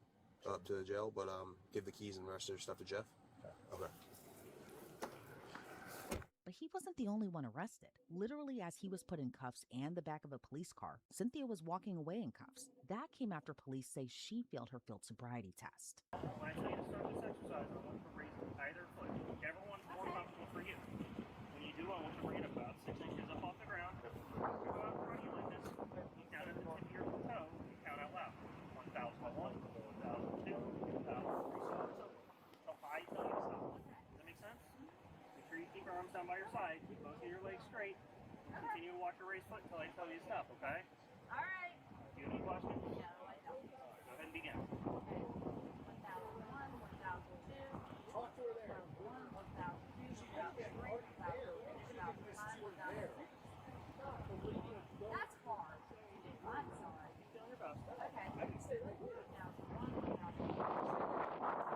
up to the jail, but give the keys and the rest of their stuff to Jeff. Okay. But he wasn't the only one arrested. Literally, as he was put in cuffs and the back of a police car, Cynthia was walking away in cuffs. That came after police say she failed her field sobriety test. When I tell you to start this exercise, I want you to raise either foot, whichever one's more comfortable for you. When you do, I want you to bring it about 6 inches up off the ground. Go out in front of you like this. Look down at the tip of your toe and count out loud. 1,001, 1,002, 1,003, so on and so forth. Till I tell you to stop. Does that make sense? Make sure you keep your arms down by your side. Keep both of your legs straight. Continue to walk your raised foot until I tell you to stop, okay? All right. Do you have any questions? No, I don't. Go ahead and begin. 1,001, 1,002, 1,001, 1,002, 1,003, 1,005, 1,006. That's hard. I'm sorry. Keep doing your best. Okay. I can stay right here. 1,001, 1,002.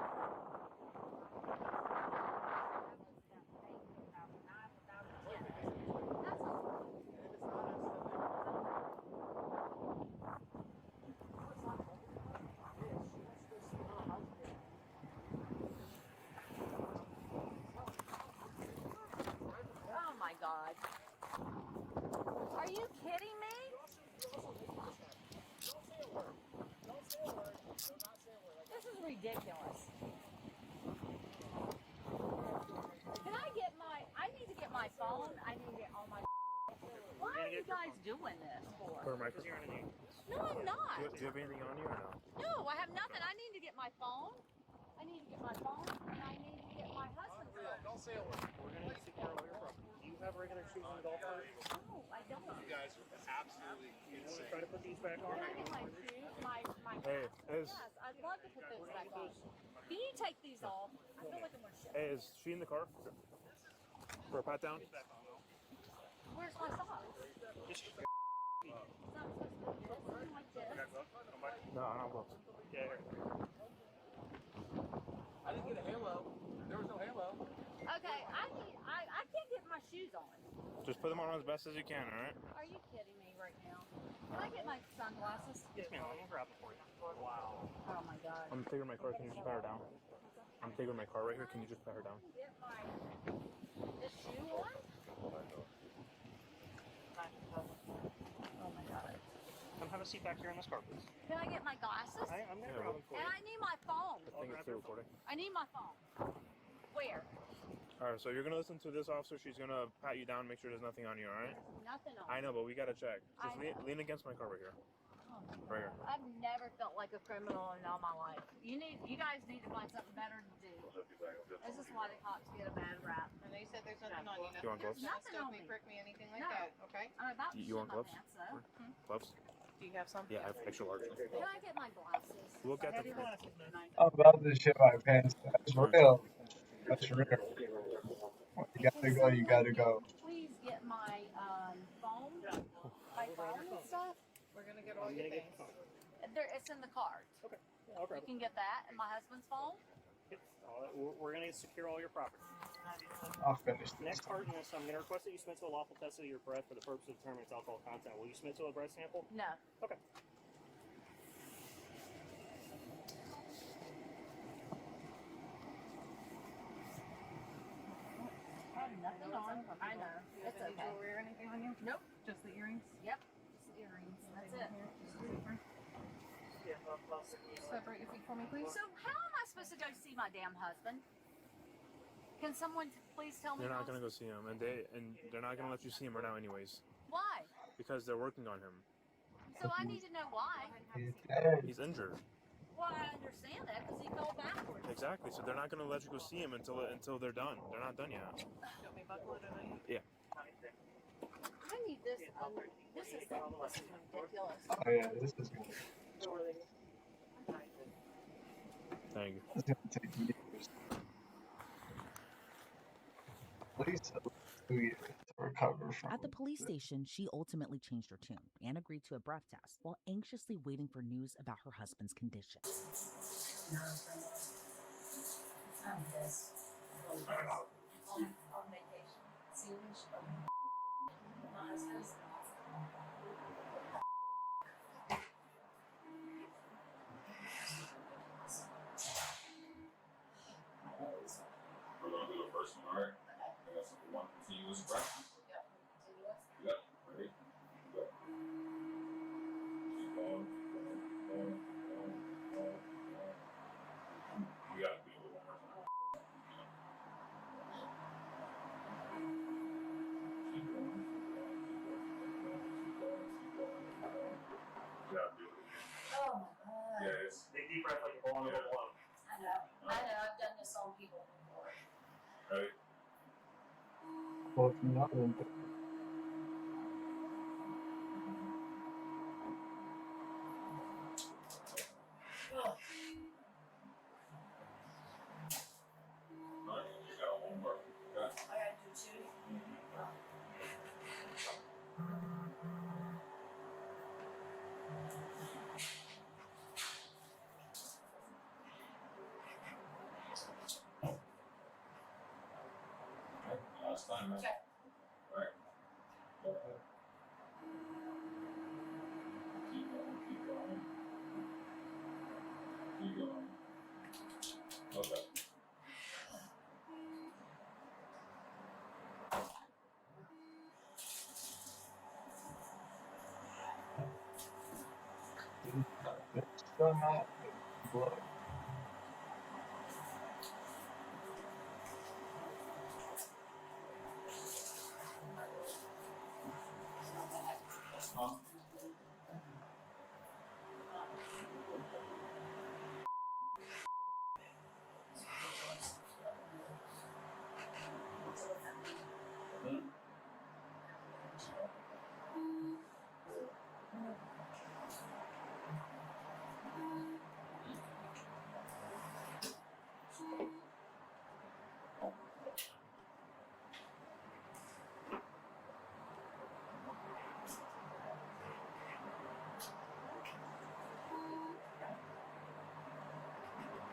Oh my God. Are you kidding me? This is ridiculous. Can I get I need to get my phone. I need to get all my. Why are you guys doing this for? Because you're underneath. No, I'm not. Do you have anything on you or no? No, I have nothing. I need to get my phone. I need to get my phone, and I need to get my husband's phone. Don't say a word. We're going to secure all your property. Do you have regular shoes on the golf cart? No, I don't. You guys are absolutely You want to try to put these back on? Can I get my shoes? My Hey, yes, I'd love to put those back on. Can you take these off? I feel like I'm going to shit. Hey, is she in the car? For a pat down? Where's my socks? Just It's not supposed to be this, like this. No, I don't know. Yeah, here. I didn't get a halo. There was no halo. Okay, I can't get my shoes on. Just put them on as best as you can, alright? Are you kidding me right now? Can I get my sunglasses? Yes, ma'am. I'm going to grab them for you. Wow. Oh my God. I'm taking my car. Can you just pat her down? I'm taking my car right here. Can you just pat her down? Get this shoe on? Oh my God. Come have a seat back here in this car, please. Can I get my glasses? I'm going to grab them for And you. I need my phone. I think it's still recording. I need my phone. Where? Alright, so you're gonna listen to this officer. She's gonna pat you down, make sure there's nothing on you, alright? Nothing on. I know, but we gotta check. I Just lean against my car right here. Oh my God. Right here. I've never felt like a criminal in all my life. You guys need to find something better to do. This is why the cops get a bad rap. And they said there's nothing on you. You want gloves? Nothing Nothing on on me, me. prick me, anything like No. that. Okay. I'm about to You want shit my gloves? pants, though. Gloves? Do you have some? Yeah, I have extra large. Can I get my glasses? Look at the. I'm about to shit my pants. That's real. That's real. You gotta go. You gotta go. Please get my phone and stuff. We're gonna get all your things. It's in the cart. Okay. I'll grab You can get that and my husband's phone. We're going to secure all your property. I'll finish this. Next part in this, I'm going to request that you submit to a lawful test of your breath for the purpose of determining its alcohol content. Will you submit to a breath sample? No. Okay. I have nothing on. I know. It's okay. Jewelry or anything on you? Nope. Just the earrings? Yep. Just the earrings. That's it. Separate your feet for me, please. So how am I supposed to go see my damn husband? Can someone please tell me? You're not how- gonna go see him, and they're not gonna let you see him right now, anyways, Why? because they're working on him. So I need to know why. He's injured. Well, I understand that because he fell backwards. Exactly. So they're not gonna let you go see him until they're done. They're not done yet. Yeah. I need this. This is ridiculous. Oh yeah, this is good. Thank you. It's gonna take years. At least 2 years to recover from At the it. police station, she ultimately changed her tune and agreed to a breath test while anxiously waiting for news about her husband's condition. I'm pissed. On vacation. Serious? My husband's We're gonna do the first one, all right? I got some one continuous breath. Yep. Ready? Go. Keep going. We gotta do it one more time. Keep going. We gotta do it again. Oh my God. Yeah, it's Take deep breath like you're blowing up a balloon. I know. I've done this on people before. ready. Well, if you know, then Oh. Alright, you got one more. Okay. I gotta do two. Last time, man. Okay. Alright. Go ahead. Keep going. Keep going. Okay. it's still not blood. Huh?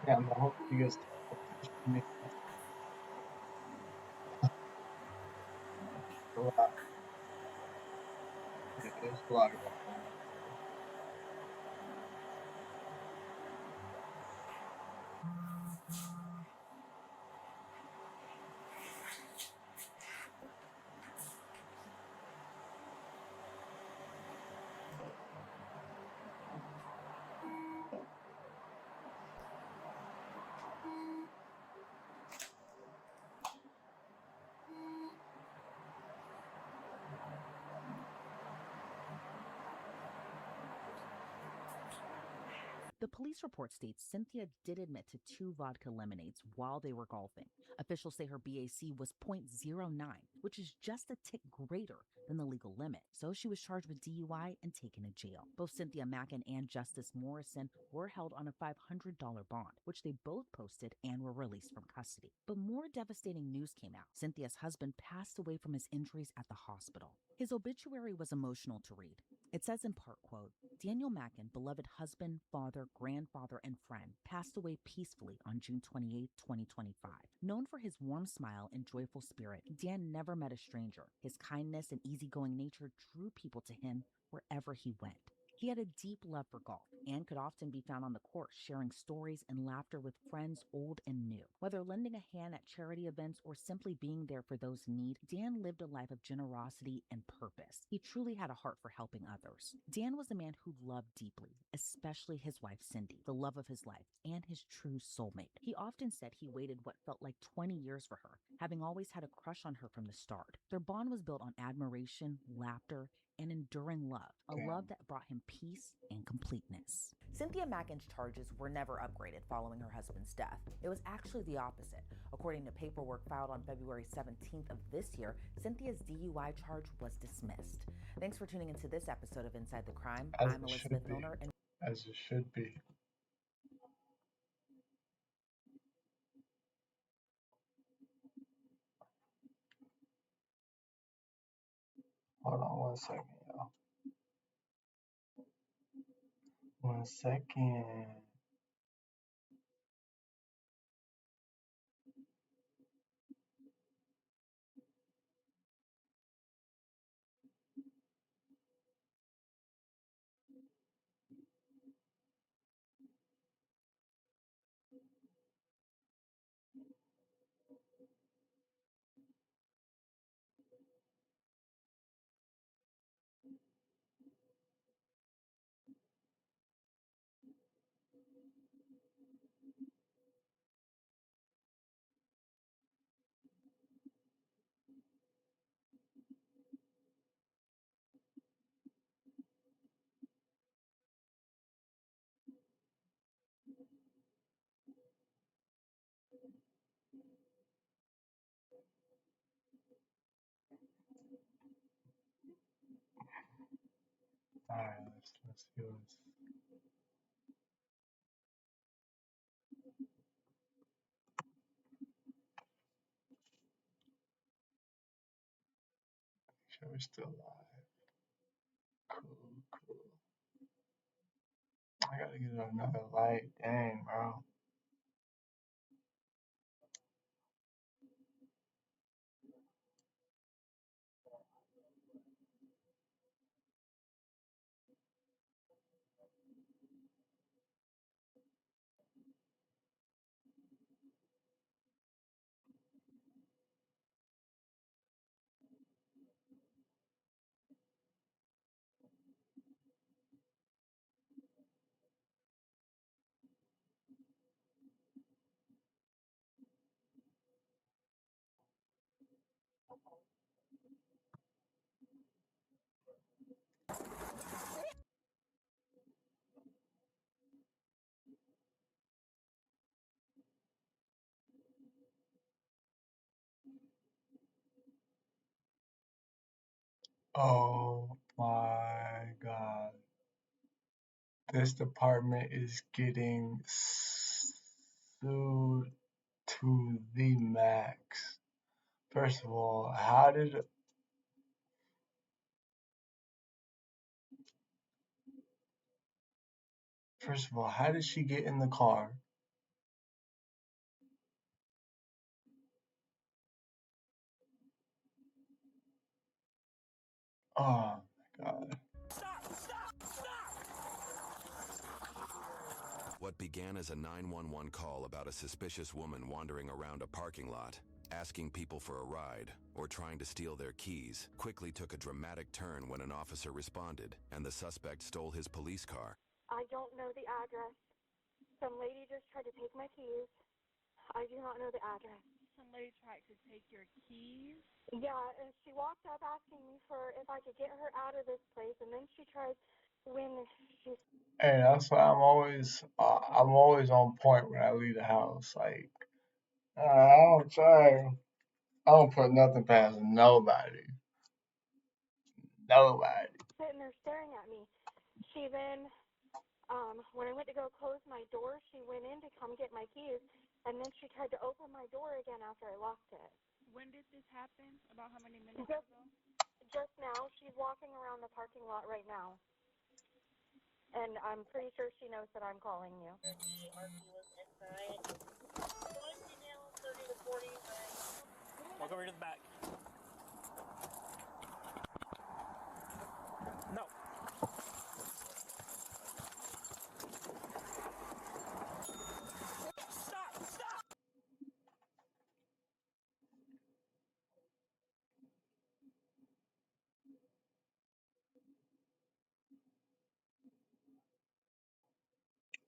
Yeah, and I hope you guys me a lot. Yeah, there's a lot going on. The police report states Cynthia did admit to 2 vodka lemonades while they were golfing. Officials say her BAC was .09, which is just a tick greater than the legal limit. So she was charged with DUI and taken to jail. Both Cynthia Mackin and Justice Morrison were held on a $500 bond, which they both posted and were released from custody. But more devastating news came out. Cynthia's husband passed away from his injuries at the hospital. His obituary was emotional to read. It says in part, quote, Daniel Mackin, beloved husband, father, grandfather, and friend, passed away peacefully on June 28, 2025. Known for his warm smile and joyful spirit, Dan never met a stranger. His kindness and easygoing nature drew people to him wherever he went. He had a deep love for golf and could often be found on the course sharing stories and laughter with friends old and new. Whether lending a hand at charity events or simply being there for those in need, Dan lived a life of generosity and purpose. He truly had a heart for helping others. Dan was a man who loved deeply, especially his wife Cindy, the love of his life, and his true soulmate. He often said he waited what felt like 20 years for her, having always had a crush on her from the start. Their bond was built on admiration, laughter, and enduring love, a love that brought him peace and completeness. Cynthia Mackin's charges were never upgraded following her husband's death. It was actually the opposite. According to paperwork filed on February 17th of this year, Cynthia's DUI charge was dismissed. Thanks for tuning into this episode of Inside the Crime. I'm Elizabeth Milner, and as it should be. Hold on 1 second, y'all. 1 second. Alright, let's do this. Sure, we're still live. Cool. I gotta get another light. Dang, bro. Oh my god. This department is getting sued to the max. First of all, how did she get in the car? Oh my god. What began as a 911 call about a suspicious woman wandering around a parking lot, asking people for a ride, or trying to steal their keys, quickly took a dramatic turn when an officer responded and the suspect stole his police car. I don't know the address. Some lady just tried to take my keys. I do not know the address. Somebody tried to take your keys? Yeah, and she walked up asking me for if I could get her out of this place, and then she tried when she... Hey, that's why I'm always on point when I leave the house. Like, I don't put nothing past nobody. Sitting there staring at me. She then, when I went to go close my door, she went in to come get my keys, and then she tried to open my door again after I locked it. When did this happen? About how many minutes ago? Just now. She's walking around the parking lot right now. And I'm pretty sure she knows that I'm calling you. Walk over to the back. No. Stop!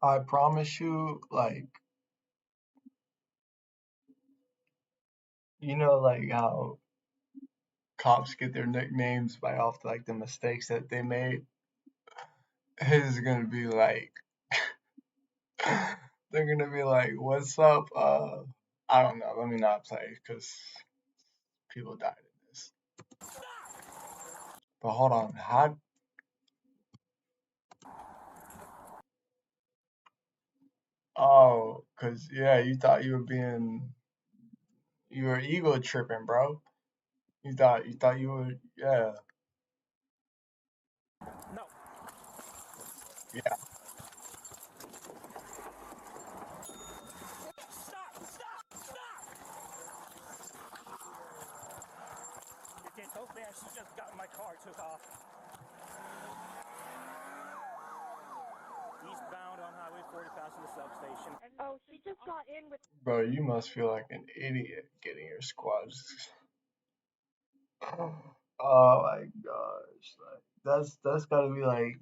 I promise you, like, you know, like how cops get their nicknames by off like the mistakes that they made. His is gonna be like, they're gonna be like, "What's up?" I don't know. Let me not play because people died in this. But hold on, how? Oh, cause yeah, you thought you were ego tripping, bro. You thought you were, yeah. No. Yeah. Stop! Stop! Stop! It did so fast, she just got in my car, took off. Eastbound on Highway 40 past the substation. Oh, she just got in with. Bro, you must feel like an idiot getting your squad. Oh my gosh, like that's gotta be like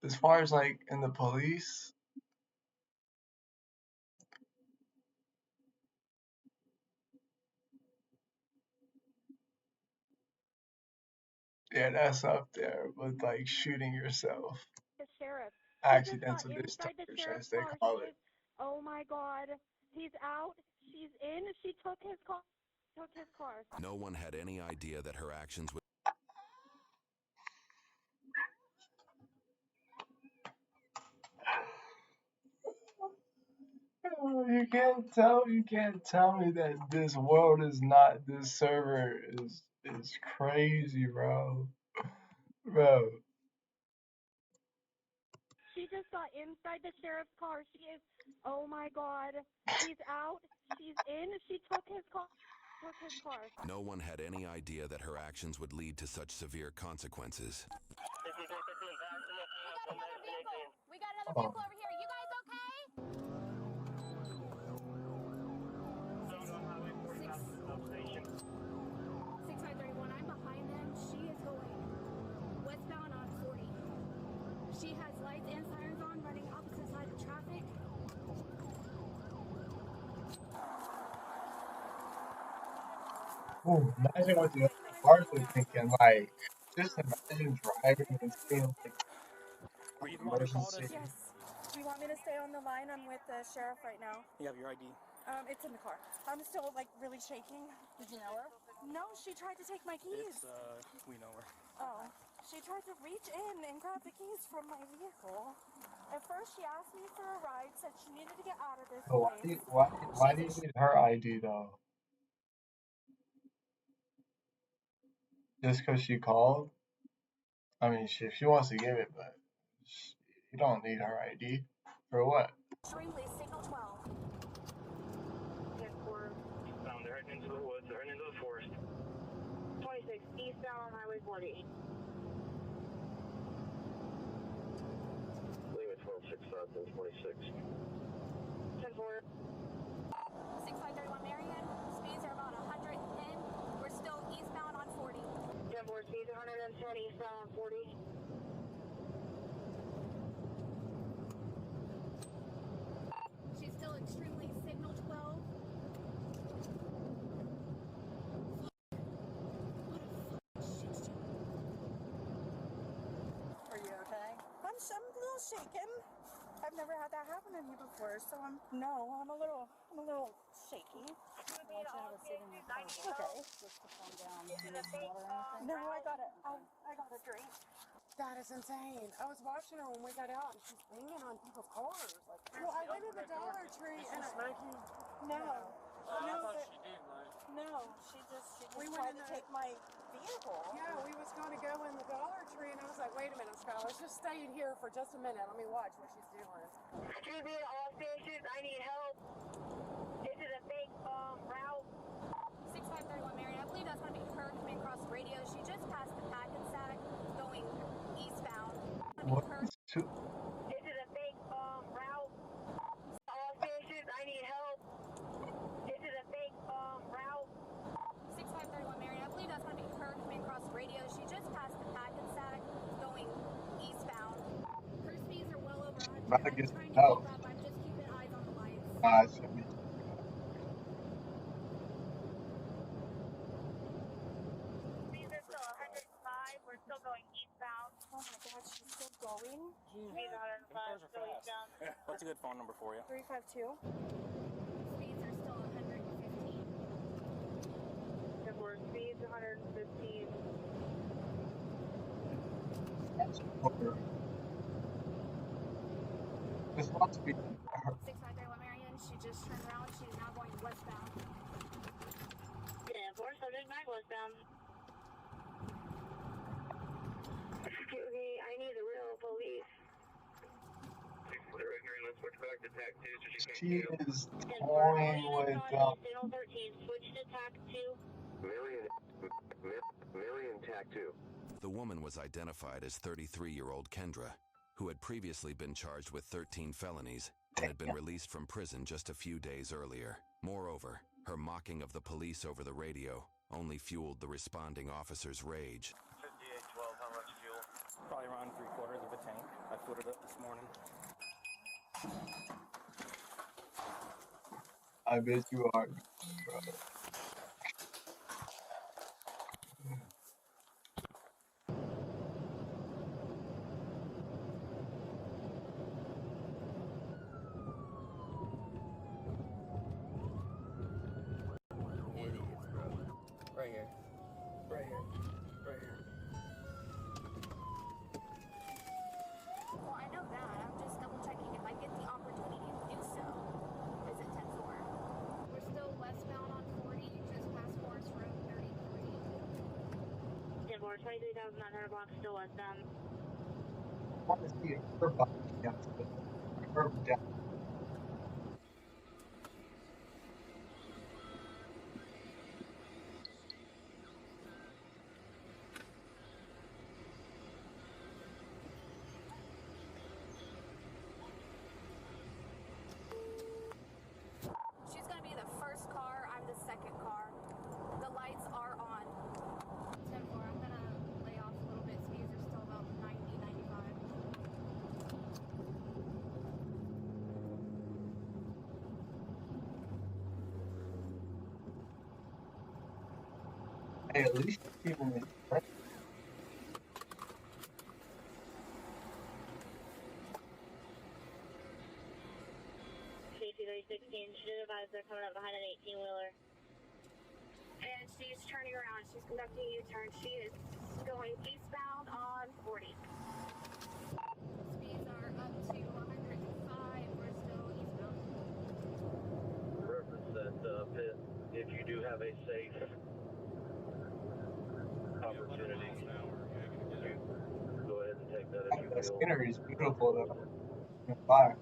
as far as like in the police, yeah, that's up there with like shooting yourself. The sheriff. Accidental She just got inside the discharge, sheriff's as they car. call She it. is. Oh my God. He's out. She's in. She took his car. Took his car. No one had any idea that her actions would. Oh, you can't tell me that this world is not, this server is crazy, bro. Bro. She just got inside the sheriff's car. She is. Oh my God. He's out. She's in. She took his car. Took his car. No one had any idea that her actions would lead to such severe consequences. We got another vehicle over here. You guys okay? 6531, I'm behind them. She is going westbound on 40. She has lights and sirens on, running opposite side of traffic. Ooh, imagine what the other cars are thinking. Like, just imagine driving and seeing like Were you the one who called emergency. us? Yes. Do you want me to stay on the line? I'm with the sheriff right now. You have your ID. It's in the car. I'm still like really shaking. Did you know her? No, she tried to take my keys. We know her. Oh, she tried to reach in and grab the keys from my vehicle. At first, she asked me for a ride, said she needed to get out of this So place. why do you need her ID though? Just because she called? I mean, if she wants to give it, but you don't need her ID for what? Extremely signal 12. They're heading into the woods. They're heading into the forest. 26 eastbound on Highway 40. Leave at 12-6 south and 26. 10-4. 6531 Marion. Speeds are about 110. We're still eastbound on 40. 10-4 speeds 110 eastbound on 40. She's still extremely signal 12. Are you okay? I'm a little shaken. I've never had that happen to me before, so I'm a little shaky. Okay. Just to calm down. Do you need some water or anything? No, I got a drink. That is insane. I was watching her when we got out, and she's banging on people's cars. Like, well, I went to the Dollar Tree and smack you? No, she just We tried went to take my vehicle. Yeah, we was going to go in the Dollar Tree, and I was like, wait a minute, Scott, let's just stay in here for just a minute. Let me watch what she's doing. Excuse me, all stations, I need help. This is a fake route. 6531 Marion. I believe that's going to be her coming across the radio. She just passed the packet sack going eastbound. What? This is a fake route. All stations, I need help. This is a fake route. 6531 Marion. I believe that's going to be her coming across the radio. She just passed the packet sack going eastbound. Her speeds are well over 100. About to get I'm trying some to help. keep up. I'm just keeping eyes on the lights. Should be. Speeds are still 105. We're still going eastbound. Oh my God, she's still going? Speeds 105, still eastbound. What's a good phone number for you? 352. Speeds are still 115. 10-4 speeds 115. This must be 6531 Marion. She just turned around. She's now going westbound. 10-4, subject 9 westbound. She is toying with Signal 13, switch to TAC 2. Marion TAC 2. The woman was identified as 33-year-old Kendra, who had previously been charged with 13 felonies and had been released from prison just a few days earlier. Moreover, her mocking of the police over the radio only fueled the responding officer's rage. 5812, how much fuel? Probably around 3/4 of a tank. I filled it up this morning. I bet you are, bro. Idiots, bro. Right here. Right here. Right here. Well, I know that. I'm just double checking if I get the opportunity to do so. Is it 10-4? We're still westbound on 40, just past Forest Road 33. 10-4, 23,900 blocks, still westbound. I want to see a curb up against the curb down. She's gonna be the first car, I'm the second car. The lights are on. 10-4, I'm gonna lay off a little bit. Speeds are still about 90, 95. Hey, at least you're keeping it straight. Safety 316, should advise they're coming up behind an 18-wheeler. And she's turning around. She's conducting a U-turn. She is going eastbound on 40. Speeds are up to 105. We're still eastbound. Reference that pit. If you do have a safe opportunity, go ahead and take that as you That feel. scenery is beautiful though. Fire.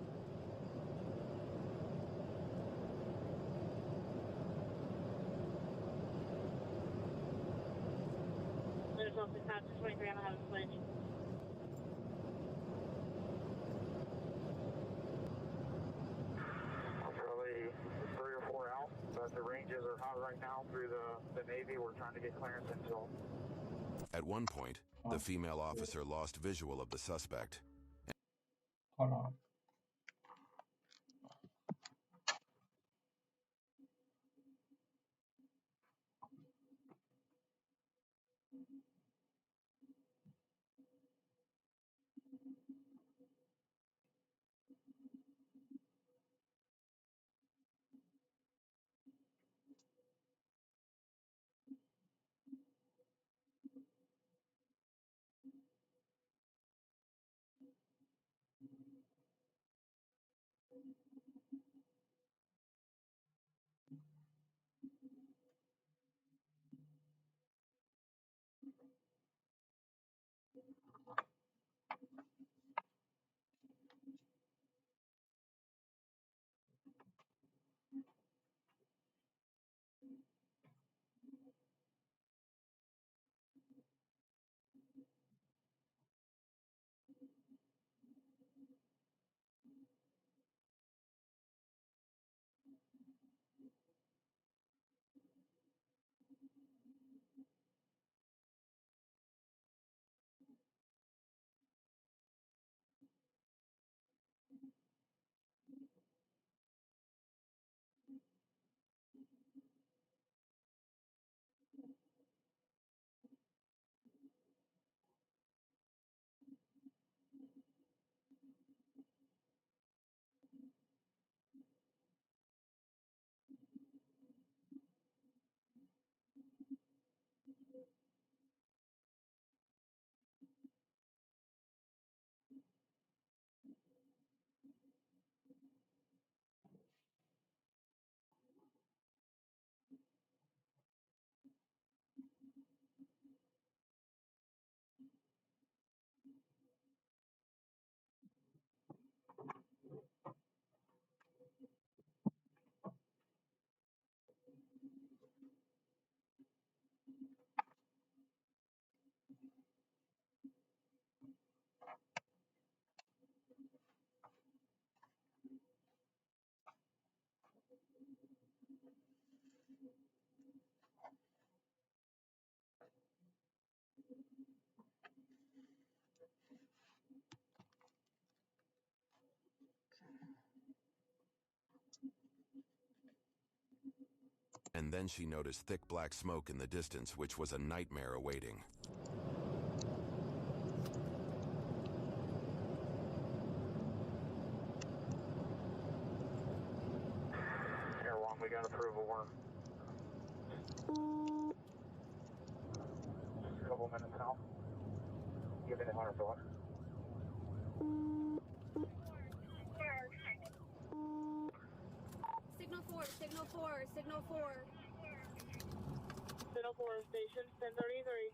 There's also 23, I'm gonna have a switch. Probably 3 or 4 out, but the ranges are hot right now through the Navy. We're trying to get clearance until. At one point, the female officer lost visual of the suspect. Hold on. And then she noticed thick black smoke in the distance, which was a nightmare awaiting. Air 1, we got approval. We're a couple minutes out. Give me the 100 thought. Signal 4, signal 4, signal 4. Signal 4 station 1033.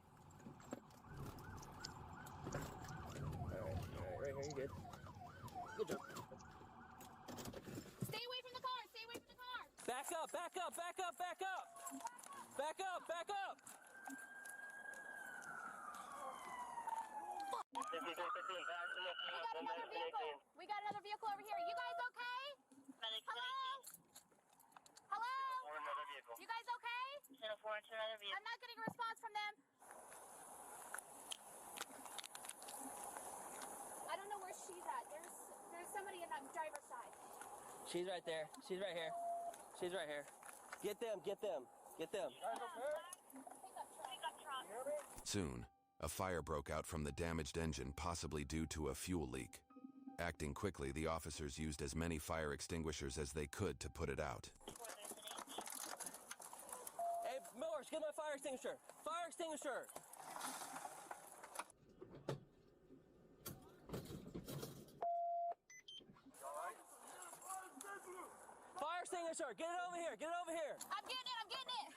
Right here, you good. Good job. Stay away from the car, stay away from the car. Back up, back up, back up, back up. Back up, back up. We got another vehicle over here. You guys okay? Hello? Hello? You guys okay? I'm not getting a response from them. I don't know where she's at. There's somebody in that driver's side. She's right there. She's right here. She's right here. Get them, get them, get them. Soon, a fire broke out from the damaged engine, possibly due to a fuel leak. Acting quickly, the officers used as many fire extinguishers as they could to put it out. Hey, Millers, get my fire extinguisher. Fire extinguisher. Fire extinguisher, get it over here, get it over here. I'm getting it, I'm getting it.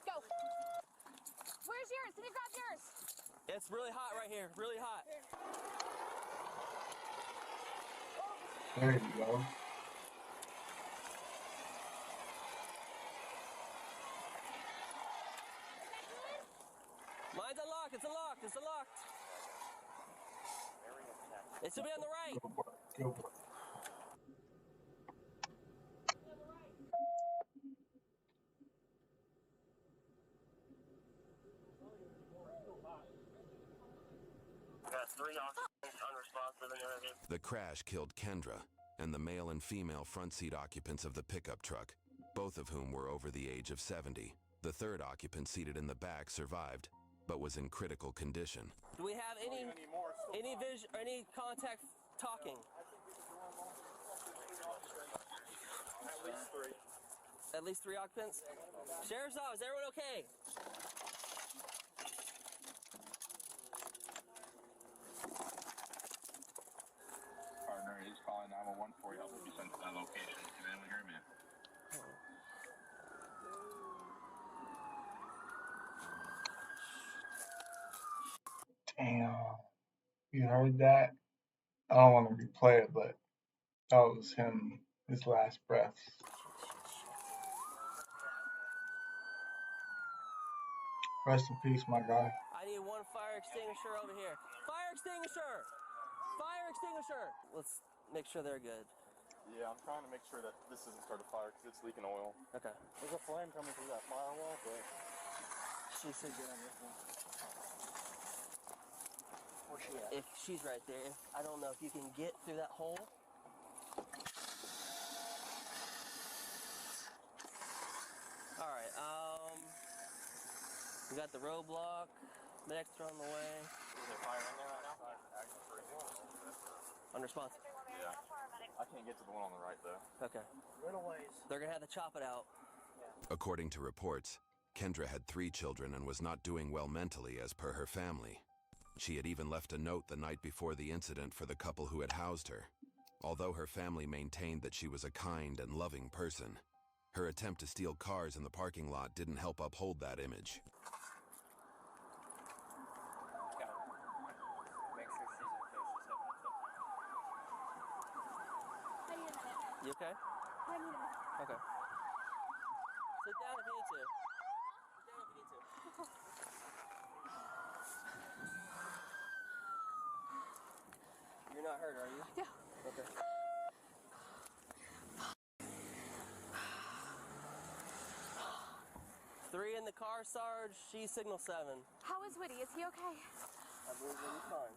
Go. Where's yours? Can you grab yours? It's really hot right here, really hot. There you go. Mine's unlocked, it's unlocked, it's unlocked. It should be on the right. Go for it. Go for it. The crash killed Kendra and the male and female front seat occupants of the pickup truck, both of whom were over the age of 70. The third occupant seated in the back survived, but was in critical condition. Do we have any contact talking? At least three occupants? Sheriff's office, everyone okay? Partner is calling 911 for you. Help will be sent to that location. Can anyone hear me? Damn. You heard that? I don't want to replay it, but that was him, his last breaths. Rest in peace, my guy. I need one fire extinguisher over here. Fire extinguisher! Fire extinguisher! Let's make sure they're good. Yeah, I'm trying to make sure that this isn't start a fire because it's leaking oil. Okay. There's a flame coming through that firewall, but She should get on this one. Where's she at? If she's right there, I don't know if you can get through that hole. All right. We got the roadblock. Medics are on the way. is there fire in there right now? Unresponsive. Yeah. I can't get to the one on the right though. Okay. Little ways. They're gonna have to chop it out. According to reports, Kendra had 3 children and was not doing well mentally as per her family. She had even left a note the night before the incident for the couple who had housed her. Although her family maintained that she was a kind and loving person, her attempt to steal cars in the parking lot didn't help uphold that image. You okay? Okay. Sit down if you need to. Sit down if you need to. You're not hurt, are you? Yeah. Okay. in the car, Sarge. She's signal 7. How is Woody? Is he okay? I believe Woody's fine.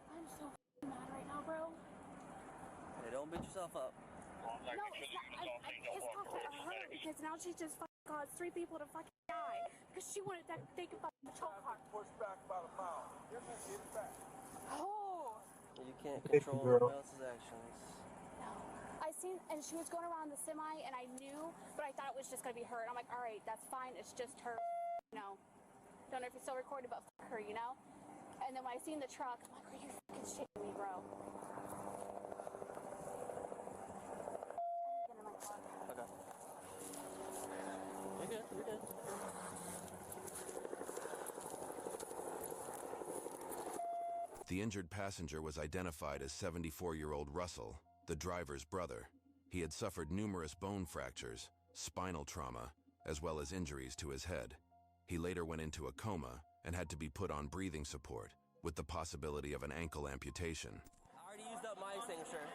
I'm so mad right now, bro. Hey, don't beat yourself up. No, it's not. I'm pissed off at her because now she just caused 3 people to fucking die because she wanted that fucking patrol car. Push back about a mile. Here's my seat back. Oh. You can't control everybody else's actions. No. I seen, and she was going around the semi, and I knew, but I thought it was just gonna be her. And I'm like, all right, that's fine. It's just her. You know. Don't know if you're still recording, but fuck her, you know. And then when I seen the truck, I'm like, are you fucking shitting me, bro? Okay. You're good. You're good. The injured passenger was identified as 74-year-old Russell, the driver's brother. He had suffered numerous bone fractures, spinal trauma, as well as injuries to his head. He later went into a coma and had to be put on breathing support, with the possibility of an ankle amputation. I already used up my extinguisher.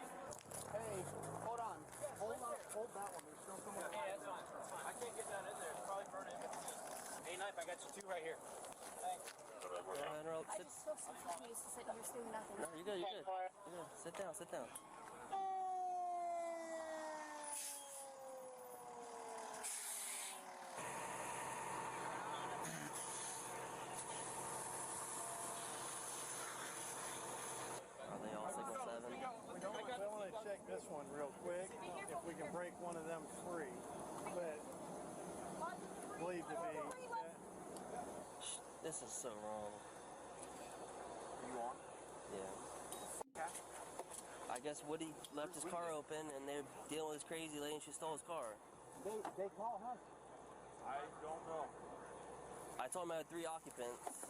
Hey, hold on. Hold that one. There's still someone. Hey, that's fine. I can't get that in there. It's probably burning. Hey, knife, I got you 2 right here. Thanks. I just feel so fucking used to sitting here doing nothing. No, you're good. You're good. You're good. Sit down. Sit down. Are they all signal 7? I want to check this one real quick, if we can break one of them free. But believe to be that This is so wrong. You on? Yeah. I guess Woody left his car open and they're dealing with this crazy lady and she stole his car. they call her. I don't know. I told him I had 3 occupants.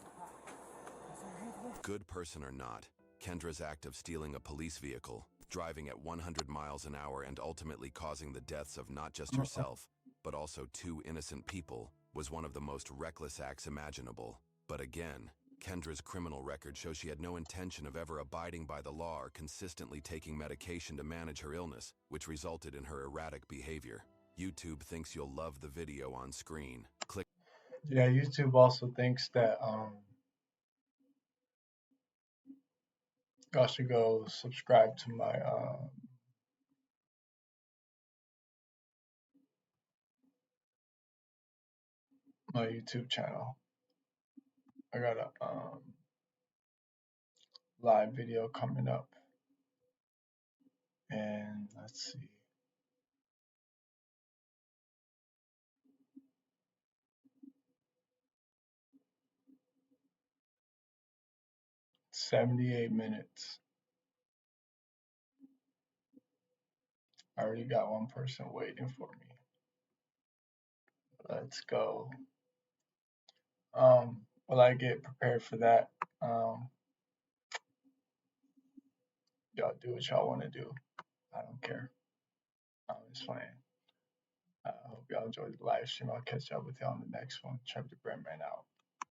Good person or not, Kendra's act of stealing a police vehicle, driving at 100 miles an hour and ultimately causing the deaths of not just herself, but also 2 innocent people, was one of the most reckless acts imaginable. But again, Kendra's criminal record shows she had no intention of ever abiding by the law or consistently taking medication to manage her illness, which resulted in her erratic behavior. YouTube thinks you'll love the video on screen. Click. Yeah, YouTube also thinks that y'all should go subscribe to my YouTube channel. I got a live video coming up, and let's see. "78 minutes. I already got one person waiting for me. Let's go. While I get prepared for that, y'all do what y'all want to do. I don't care. It's fine. I hope y'all enjoyed the live stream. I'll catch up with y'all on the next one. TrevTheBreadman out.